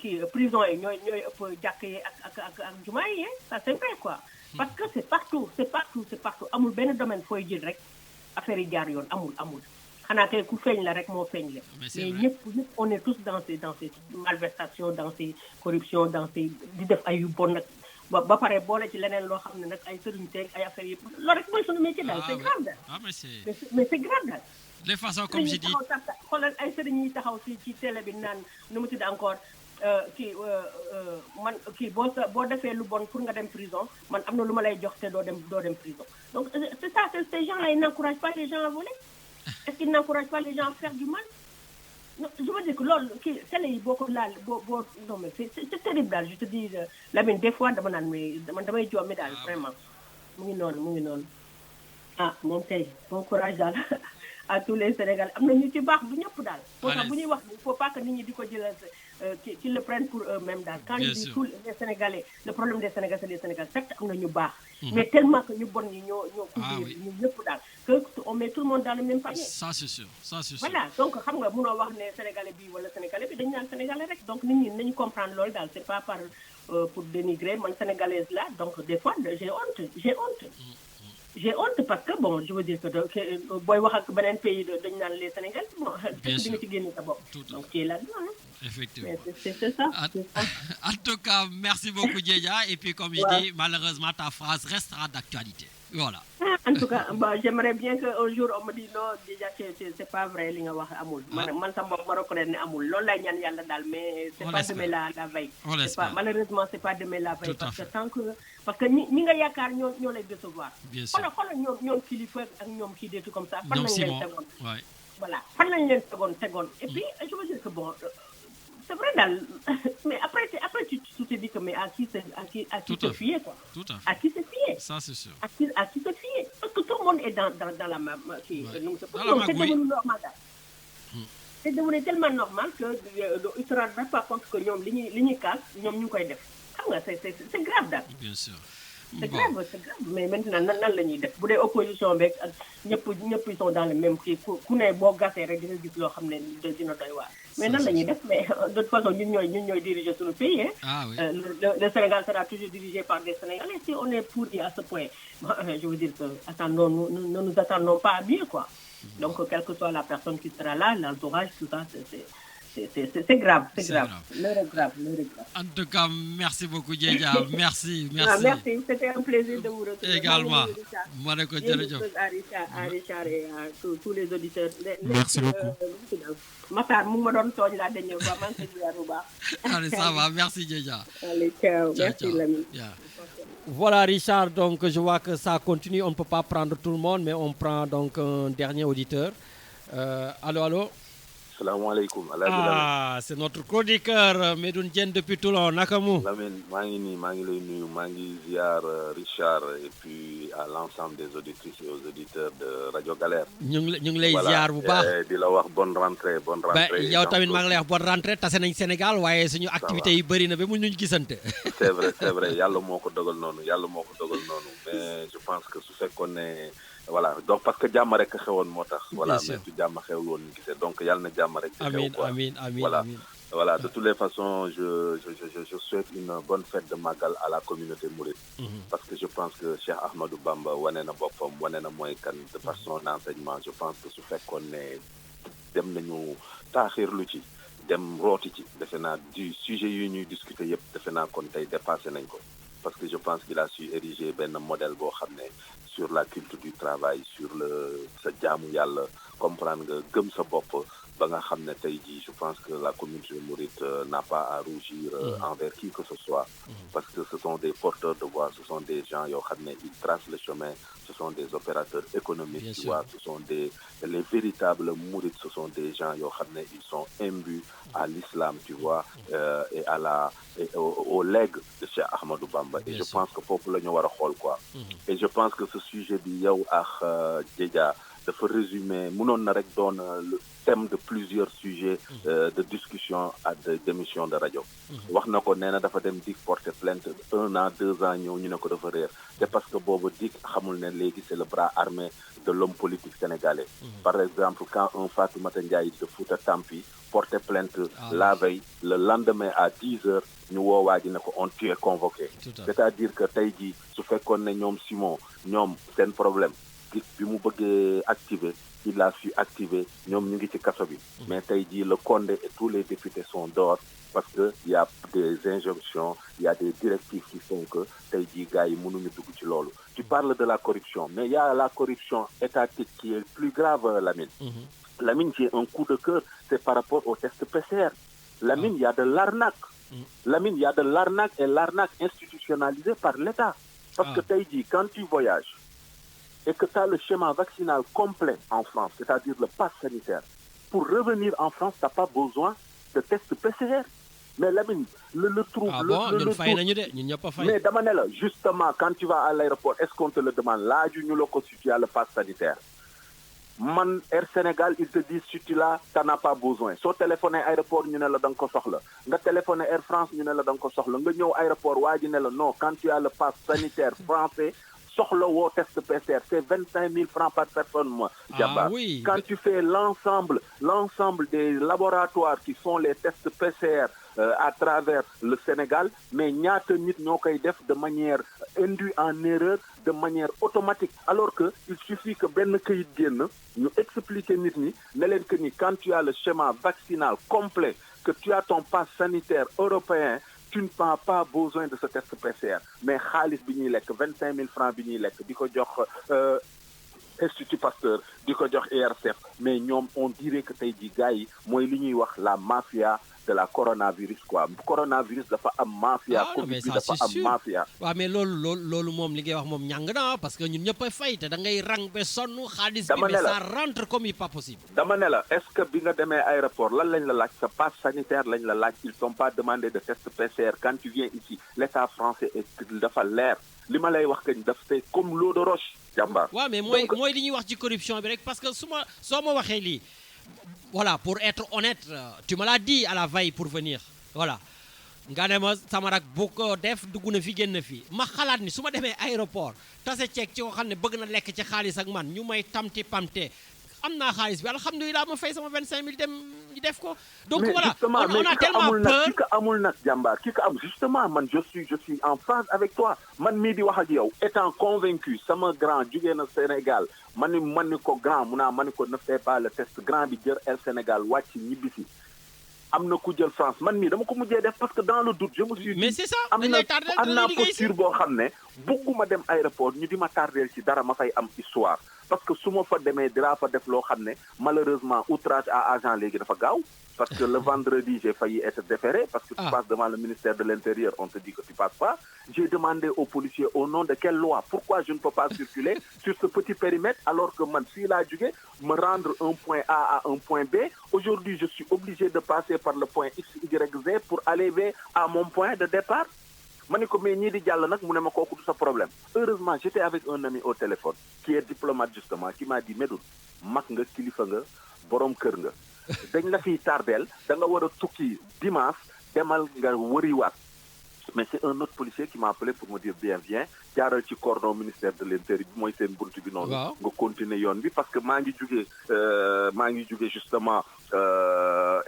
kii prison yi ñooy ëpp jàkk yi ak jumaa yi ça c'est vrai quoi parce que c'est partout amul benn domaine fooy jël rek affaire yi jaar yoon amul xanaa kay ku feeñ la rek moo feeñ la mais ñëpp on est tous dans ces malversations dans ces corruptions dans ces di def ay yu bon nag ba pare boole ci leneen loo xam ne nag ay sëriñ teeg ay affaires yëpp loolu rek mooy suñu métier daal c'est grave daal mais c'est grave daal de façon comme je dis xoolal ay sëriñ yi taxaw ci télé bi naan nu mu tudd encore man kii boo defee lu bon pour nga dem prison man am na lu ma lay jox te doo dem prison donc c'est ça ces gens là ils n'encouragent pas les gens à voler est-ce qu'ils n'encouragent pas les gens à faire du mal non je veux dire que loolu kii télé yi boo ko laal boo non mais c'est terrible daal je te dis Lamine des fois dama naan mais damay joomi daal vraiment mu ngi noonu moom tey bon courage daal à tous les Sénégalais am na ñu ci baax du ñëpp daal. moo tax bu ñuy wax il faut pas que nit ñi di ko jëlal qu'ils le prennent pour eux-mêmes daal. quand ils disent tous les Sénégalais le problème des Sénégalais c'est les Sénégalais certes am na ñu baax. mais tellement que ñu bon ñi ñoo couvrir ñu ñëpp daal que on met tout le monde dans le même panier. ça c'est sûr ça c'est sûr. voilà donc xam nga mënoo wax ne Sénégalais bi wala Sénégalais bi dañu naan Sénégalais rek donc nit ñi nañu comprendre loolu daal c'est pas par pour dénigrer man sénégalaise là donc des fois j'ai honte parce que bon je veux dire que booy wax ak beneen pays dañu naan les Sénégalais bon bien sûr di nga ci génne sa bopp donc tu es là-dedans effectivement c'est ça en tout cas merci beaucoup Djedja et puis comme je dis malheureusement ta phrase restera d'actualité voilà. En tout cas j'aimerais bien que un jour on me dise non déjà c'est pas vrai li nga wax amul man sa bopp ma reconnaître ne amul loolu lay ñaan yàlla daal mais c'est pas demain la veille c'est pas malheureusement c'est pas demain la veille parce que ñi nga yaakaar ñoo lay décevoir xoolal ñoom kilifa ak ñoom kii des trucs comme ça fan lañ leen tegoon voilà fan lañ leen tegoon et puis je veux dire que bon c'est vrai daal mais après tu te dis que mais à qui se fier quoi à qui se fier ça c'est sûr à qui se fier parce que tout le monde est dans la même kii c'est devenu normal daal c'est devenu tellement normal que il se rend même pas compte que ñoom li ñuy kaas ñoom ñu ngi koy def xam nga c'est grave daal bien sûr c'est grave mais maintenant nan la ñuy def bu dee opposition beeg ak ñëpp ils sont dans le même kii ku ne boo gasee rek di nga gis loo xam ne dina doy waar mais nan la ñuy def mais de toute façon ñun ñooy diriger suñu pays hein. Ah oui. Le Sénégal sera toujours dirigé par des Sénégalais si on est pourri à ce point je veux dire que ne nous attendons pas à mieux quoi donc quelle que soit la personne qui sera là l'entourage tout ça c'est grave l'heure est grave. En tout cas merci beaucoup Djedja merci merci c'était un plaisir de vous retrouver également ma ne ko jërëjëf à Richard et à tous les auditeurs merci beaucoup Matar mu ngi ma doon tooñ la dernière fois maa ngi koy bu baax allez ça va merci Djedja allez ciao merci Lamine Voilà Richard, donc je vois que ça continue, on ne peut pas prendre tout le monde, mais on prend donc un dernier auditeur. Allô Salam alaikum. Ah, c'est notre chroniqueur Medoune Diène depuis Toulon. Nakamu. Lamine, maa ngi lay nuyu, maa ngi ziar Richard et puis à l'ensemble des auditrices et aux auditeurs de Radio Galère. ñu ngi lay ziar bu baax. Di la wax bonne rentrée. yow tamit maa ngi lay wax bonne rentrée tase nañ Sénégal waaye suñu activités yi bëri na ba mu ñu gisante. C'est vrai yàlla moo ko dogal noonu mais je pense que su fekkoon ne voilà donc parce que jàmm rek xewoon moo tax. voilà mais su jàmm xewul woon ñu gisee donc yàlla na jàmm rek. amiin amiin voilà de toutes les façons je souhaite une bonne fête de Magal à la communauté mouride. Parce que je pense que Cheikh Ahmadou Bamba wane na boppam wane na mooy kan de par son enseignement je pense que su fekkoon ne dem nañu taaxirlu ci dem rooti ci defe naa du sujet yi ñuy discuter yëpp defe naa kon tey dépassé nañ ko parce que je pense qu'il a su ériger benn modèle boo xam ne sur la culture du travail sur sa jaamu yàlla comprendre nga gëm sa bopp ba nga xam ne tey jii je pense que la communauté mouride n'a pas à rougir envers qui que ce soit parce que ce sont des porteurs de voix ce sont des gens yoo xam ne ils tracent le chemin ce sont des opérateurs économiques tu vois ce sont les véritables mourides ce sont des gens yoo xam ne ils sont imbus à l'islam tu vois et au legs de Cheikh Ahmadou Bamba et je pense que foofu la ñu war a xool quoi et je pense que ce sujet bi yow ak Djedja dafa résumer mënoon na rek doon le thème de plusieurs sujets de discussion ak d'émission de rajo wax na ko nee na dafa dem dik porter plainte 1 an 2 ans ñëw ñu ne ko dafa réer c'est parce que boobu dik xamul ne léegi c'est le bras armé de l'homme politique sénégalais par exemple quand un Fatoumata Ndiaye de Fouta Tampi portait plainte la veille le lendemain à 10 heures ñu woowaa ji ne ko on tu es convoqué c'est-à-dire que tey jii su fekkoon ne ñoom Simon ñoom seen problème bi mu bëggee activer il a su activer ñoom ñu ngi ci kaso bi mais tey jii le Condé et tous les députés sont dehors parce que il y a des injonctions il y a des directives qui font que tey jii gars yi mënuñu dugg ci loolu tu parles de la corruption mais il y a la corruption étatique qui est plus grave Lamine Lamine j'ai un coup de cœur c'est par rapport au test PCR Lamine il y a de l'arnaque Lamine il y a de l'arnaque et l'arnaque institutionnalisée par l'État parce que tey jii quand tu voyages et que tu as le schéma vaccinal complet en France, c'est-à-dire le pass sanitaire, pour revenir en France, tu n'as pas besoin de test PCR. Mais Lamine, le trou... Mais Damanela, justement, quand tu vas à l'aéroport, est-ce qu'on te le demande? Là, tu nous le constitue le pass sanitaire. man Air Sénégal ils te disent si tu l'as t'en as pas besoin soo téléphoné aéroport ñu ne la da nga ko soxla nga téléphoné Air France ñu ne la da nga ko soxla nga ñëw aéroport waa ji ne la non quand tu as le pass sanitaire français soxla woo test PCR c'est 25 000 francs par personne moi Diamba. Oui. Quand tu fais l'ensemble des laboratoires qui font les tests PCR à travers le Sénégal mais ñaata nit ñoo koy def de manière induite en erreur de manière automatique alors que il suffit que benn këyit génn ñu expliquer nit ñi ne leen que ni quand tu as le schéma vaccinal complet que tu as ton pass sanitaire européen tu n'as pas besoin de ce test PCR mais xaalis bi ñuy lekk 25 000 francs bi ñuy lekk di ko jox Institut Pasteur di ko jox IRSF mais ñoom on dirait que tey jii gars yi mooy li ñuy wax la mafia de la coronavirus quoi coronavirus dafa am mafia Covid bi dafa am mafia waaw mais loolu moom li ngay wax moom ñàng na parce que ñun ñëpp a fay te da ngay rang ba sonn xaalis bi mais ça rentre comme il pas possible dama ne la est-ce que bi nga demee aéroport lan lañ la laaj sa passe sanitaire lañ la laaj ils t'ont pas demandé de test PCR quand tu viens ici l'état français dafa leer li ma lay wax que daf c'est comme l'eau de roche jàmbaar waaw mais mooy li ñuy wax ci corruption bi rek parce que soo ma waxee lii voilà pour être honnête tu me l'as dit à la veille pour venir voilà nga ne ma sama rak bu ko def dugg na fi génn fi ma xalaat ni su ma demee aéroport tase ceeg ci ko xam ne bëgg na lekk ci xaalis ak man ñu may tamti pamte am naa xaalis bi alhamdulilah ma fay sama 25 000 dem ñu def ko donc mais voilà on a tellement peur ki ko amul nag jàmbaar ki ko am justement man je suis en phase avec toi man mii di wax ak yow étant convaincu sama grand jugee na Sénégal ma ni ko grand mu naa ma ni ko ne fais pas le test grand bi jël Air Sénégal wàcc ñibbisi am na ku jël France man mii dama ko mujjee def parce que dans le doute je me suis dit mais c'est ça am naa posture boo xam ne bugguma dem aéroport ñu di ma tardeel ci dara ma fay am histoire parce que su ma fa demee dinaa fa def loo xam ne malheureusement outrage à agent léegi dafa gaaw parce que le vendredi j'ai failli être déféré parce que tu passes devant le ministère de l'Intérieur on te dit que tu passes pas j'ai demandé aux policiers au nom de quelle loi pourquoi je ne peux pas circuler sur ce petit périmètre alors que man fii laa jóge me rendre un point A à un point B aujourd'hui je suis obligé de passer par le point X Y Z pour arriver à mon point de départ ma ne ko mais ñii di jàll nag mu ne ma kooku du sa problème heureusement j'étais avec un ami au téléphone qui est diplomate justement qui m'a dit Medoune mag nga kilifa nga borom kër nga dañ la fiy tardeel da nga war a tukki dimanche demal nga wëriwaat mais c'est un autre policier qui m'a appelé pour me dire bien viens jaaral ci cordon ministère de l'Intérieur bi mooy seen buntu bi noonu nga continuer yoon bi parce que maa ngi jugee justement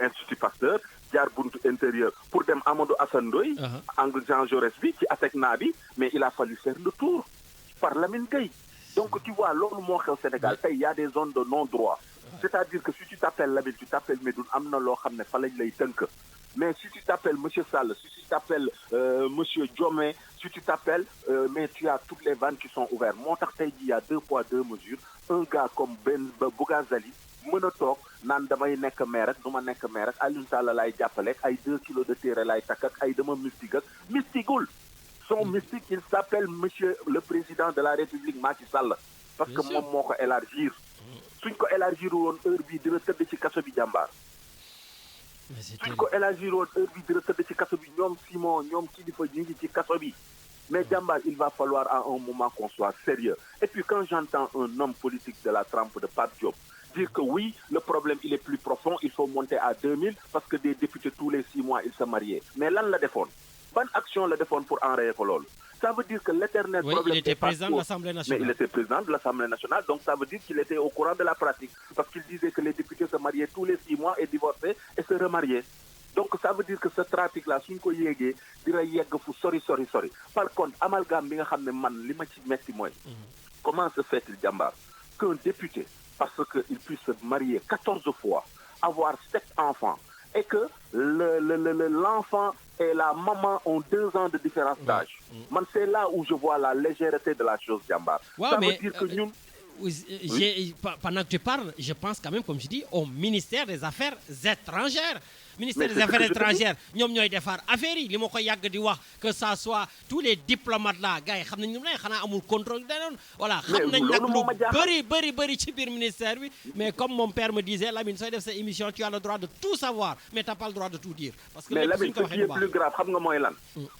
Institut Pasteur jaar buntu intérieur pour dem Amadou Assane Ndoye angle Jean Jaurès bi ci ASECNA bi mais il a fallu faire le tour par Lamine Gueye donc tu vois loolu moo xew Sénégal tey y a des zones de non-droit c'est-à-dire que si tu t'appelles Lamine tu t'appelles Medoune am na loo xam ne fa lañ lay tënk mais si tu t'appelles monsieur Sall si tu t'appelles monsieur Diomé si tu t'appelles mais tu as toutes les vannes qui sont ouvertes moo tax tey jii y a 2 poids 2 mesures un gars comme Bougazali mën a toog naan damay nekk maire ak du ma nekk maire ak Alioune Sall laay jàppale ak ay 2 kilos de terre laay takk ak ay dama mystique ak mystigul son mystique il s'appelle monsieur le président de la République Macky Sall parce que moom moo ko élargir suñ ko élargir woon heure bii dina tëdd ci kaso bi jàmbaar suñ ko élargir woon heure bii dina tëdd ci kaso bi ñoom Simon ñoom Kilifeu ñu ngi ci kaso bi mais jàmbaar il va falloir à un moment qu'on soit sérieux et puis quand j'entends un homme politique de la trempe de Pape Diop dire que oui, le problème il est plus profond, il faut monter à 2000 parce que des députés tous les 6 mois ils se mariaient. Mais lan la defoon ban action la defoon pour enrayer ko loolu ça veut dire que l'éternel problème il était président de l'Assemblée nationale. Mais il était président de l'Assemblée nationale donc ça veut dire qu'il était au courant de la pratique parce qu'il disait que les députés se mariaient tous les 6 mois et divorçaient et se remariaient. Donc ça veut dire que ce trafic là suñ ko yéegee dina yegg fu sori par contre amalgame bi nga xam ne man li ma ci metti mooy comment se fait-il jàmbaar qu'un député parce qu'il puisse se marier 14 fois, avoir 7 enfants, et que l'enfant et la maman ont 2 ans de différence d'âge. C'est là où je vois la légèreté de la chose, Djambar. Ouais, ça veut dire que nous... Pendant que tu parles, je pense quand même, comme je dis, au ministère des Affaires étrangères. Ministère des Affaires étrangères, ñoom ñooy defar affaire yi li ma ko yàgg di wax que ça soit tous les diplomates là gars yi xam nañ ñu ne xanaa amul contrôle danoon voilà xam nañ nag lu bëri ci biir ministère bi mais comme mon père me disait Lamine sooy def sa émission tu as le droit de tout savoir mais t'as pas le droit de tout dire parce que mais Lamine ce qui est plus grave xam nga mooy lan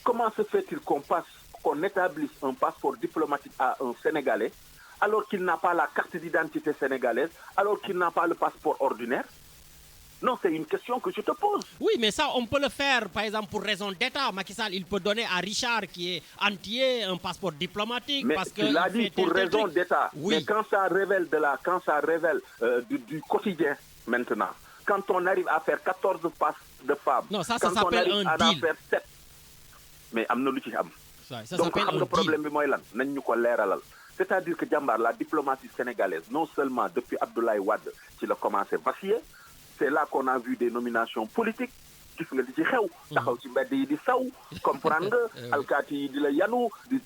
comment se fait-il qu'on établisse un passeport diplomatique à un Sénégalais alors qu'il n'a pas la carte d'identité sénégalaise, alors qu'il n'a pas le passeport ordinaire? Non, c'est une question que je te pose. Oui, mais ça, on peut le faire, par exemple, pour raison d'État. Macky Sall, il peut donner à Richard, qui est entier, un passeport diplomatique. Mais parce tu l'as dit, pour raison d'État. Oui. Mais quand ça révèle, du quotidien, maintenant, quand on arrive à faire 14 passes de femmes, non, ça quand s'appelle on arrive un à deal. Faire 7, mais am na lu ci am. Ça donc s'appelle xam nga un problème deal. bi mooy lan nañ ñu ko leeralal. C'est-à-dire que Jambar, la diplomatie sénégalaise, non seulement depuis Abdoulaye Wade qui a commencé à vaciller, c'est là qu'on a vu des nominations politiques. Gis nga li ci xew taxaw ci mbedd yi di saw comprendre nga alkaati yi di la yanu di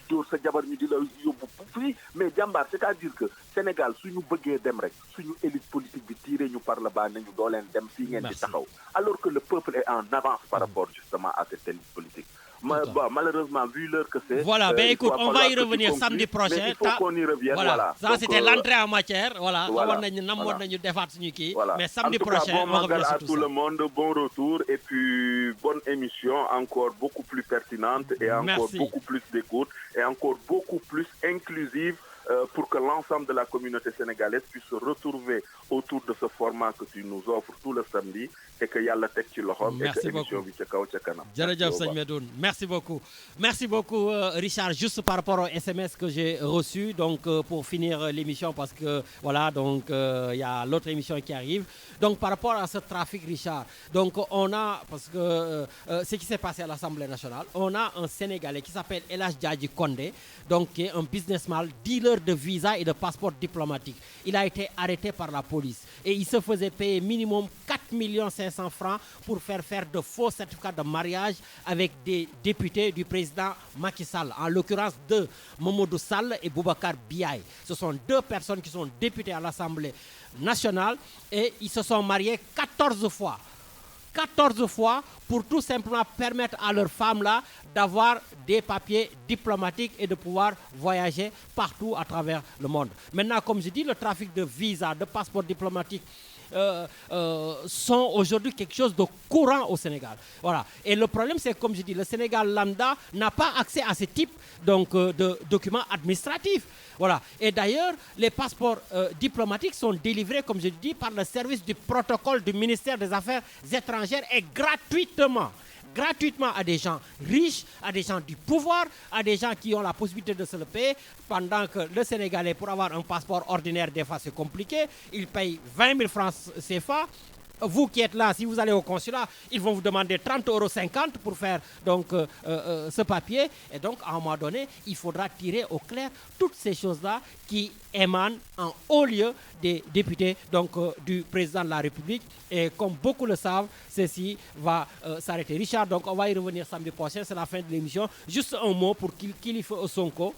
dóor sa jabar ñu di la yóbbu fii mais Jambar, c'est-à-dire que Sénégal suñu bëggee dem rek suñu élite politique bi tiré ñu par le bas nañu doo leen dem fii ngeen di taxaw alors que le peuple est en avance par rapport justement à cette élite politique. Malheureusement, vu l'heure que c'est... Voilà, ben écoute, on va y revenir samedi prochain. Mais il faut qu'on y revienne, voilà. Ça, donc, c'était l'entrée en matière. Voilà, voilà. Mais samedi en tout prochain, cas, bon on revient sur à tout tout ça. le monde, bon retour et puis bonne émission, encore beaucoup plus pertinente et encore Merci. beaucoup plus d'écoute et encore beaucoup plus inclusive pour que l'ensemble de la communauté sénégalaise puisse se retrouver autour de ce format que tu nous offres tout le samedi et que Yalla tek ci loxom et que émission bi ci kaw ci kanam. Jërëjëf Seigne Medoune, merci beaucoup. Merci beaucoup Richard, juste par rapport au SMS que j'ai reçu donc pour finir l'émission parce que voilà donc il y a l'autre émission qui arrive. Donc par rapport à ce trafic Richard, donc on a parce que ce qui s'est passé à l'Assemblée nationale, on a un Sénégalais qui s'appelle El Hadj Diadji Condé, donc qui est un businessman, dealer de visa et de passeport diplomatique. Il a été arrêté par la police et il se faisait payer minimum 4 500 francs pour faire de faux certificats de mariage avec des députés du président Macky Sall, en l'occurrence de Mamadou Sall et Boubacar Biaye. Ce sont deux personnes qui sont députées à l'Assemblée nationale et ils se sont mariés 14 fois. 14 fois pour tout simplement permettre à leurs femmes-là d'avoir des papiers diplomatiques et de pouvoir voyager partout à travers le monde. Maintenant, comme je dis, le trafic de visas, de passeports diplomatiques sont aujourd'hui quelque chose de courant au Sénégal. Voilà. Et le problème, c'est comme je dis, le Sénégal lambda n'a pas accès à ce type donc, de documents administratifs. Voilà. Et d'ailleurs, les passeports diplomatiques sont délivrés, comme je dis, par le service du protocole du ministère des Affaires étrangères et gratuitement à des gens riches, à des gens du pouvoir, à des gens qui ont la possibilité de se le payer, pendant que le Sénégalais, pour avoir un passeport ordinaire, des fois c'est compliqué, il paye 20 000 francs CFA. Vous qui êtes là, si vous allez au consulat, ils vont vous demander 30,50 € pour faire donc, ce papier. Et donc, à un moment donné, il faudra tirer au clair toutes ces choses-là qui émanent en haut lieu des députés donc, du président de la République. Et comme beaucoup le savent, ceci va s'arrêter. Richard, donc on va y revenir samedi prochain, c'est la fin de l'émission. Juste un mot pour Kilifeu Sonko,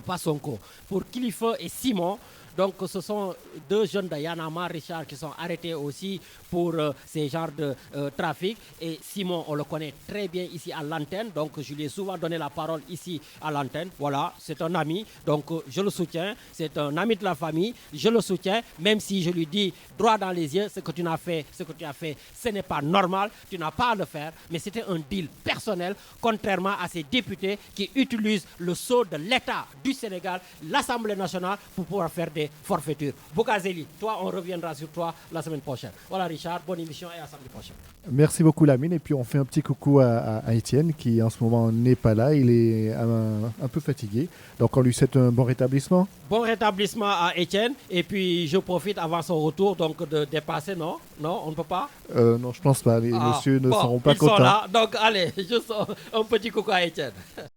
pas Sonko, pour Kilifeu et Simon. Donc ce sont deux jeunes de Y'en a marre, Richard, qui sont arrêtés aussi pour ces genres de trafic. Et Simon, on le connaît très bien ici à l'antenne, donc je lui ai souvent donné la parole ici à l'antenne. Voilà, c'est un ami, donc je le soutiens. C'est un ami de la famille, je le soutiens, même si je lui dis droit dans les yeux, ce que tu as fait, ce n'est pas normal, tu n'as pas à le faire. Mais c'était un deal personnel, contrairement à ces députés qui utilisent le sceau de l'État du Sénégal, l'Assemblée nationale, pour pouvoir faire des forfaitures. Bokazeli, toi, on reviendra sur toi la semaine prochaine. Voilà, Richard, bonne émission et à samedi prochain. Merci beaucoup, Lamine. Et puis, on fait un petit coucou à Étienne, qui en ce moment n'est pas là. Il est un peu fatigué. Donc, on lui souhaite un bon rétablissement. Bon rétablissement à Étienne. Et puis, je profite avant son retour donc de dépasser, non? Non, on ne peut pas? Non, je pense pas. Les messieurs ne seront pas ils contents. Sont là. Donc, allez, juste un petit coucou à Étienne.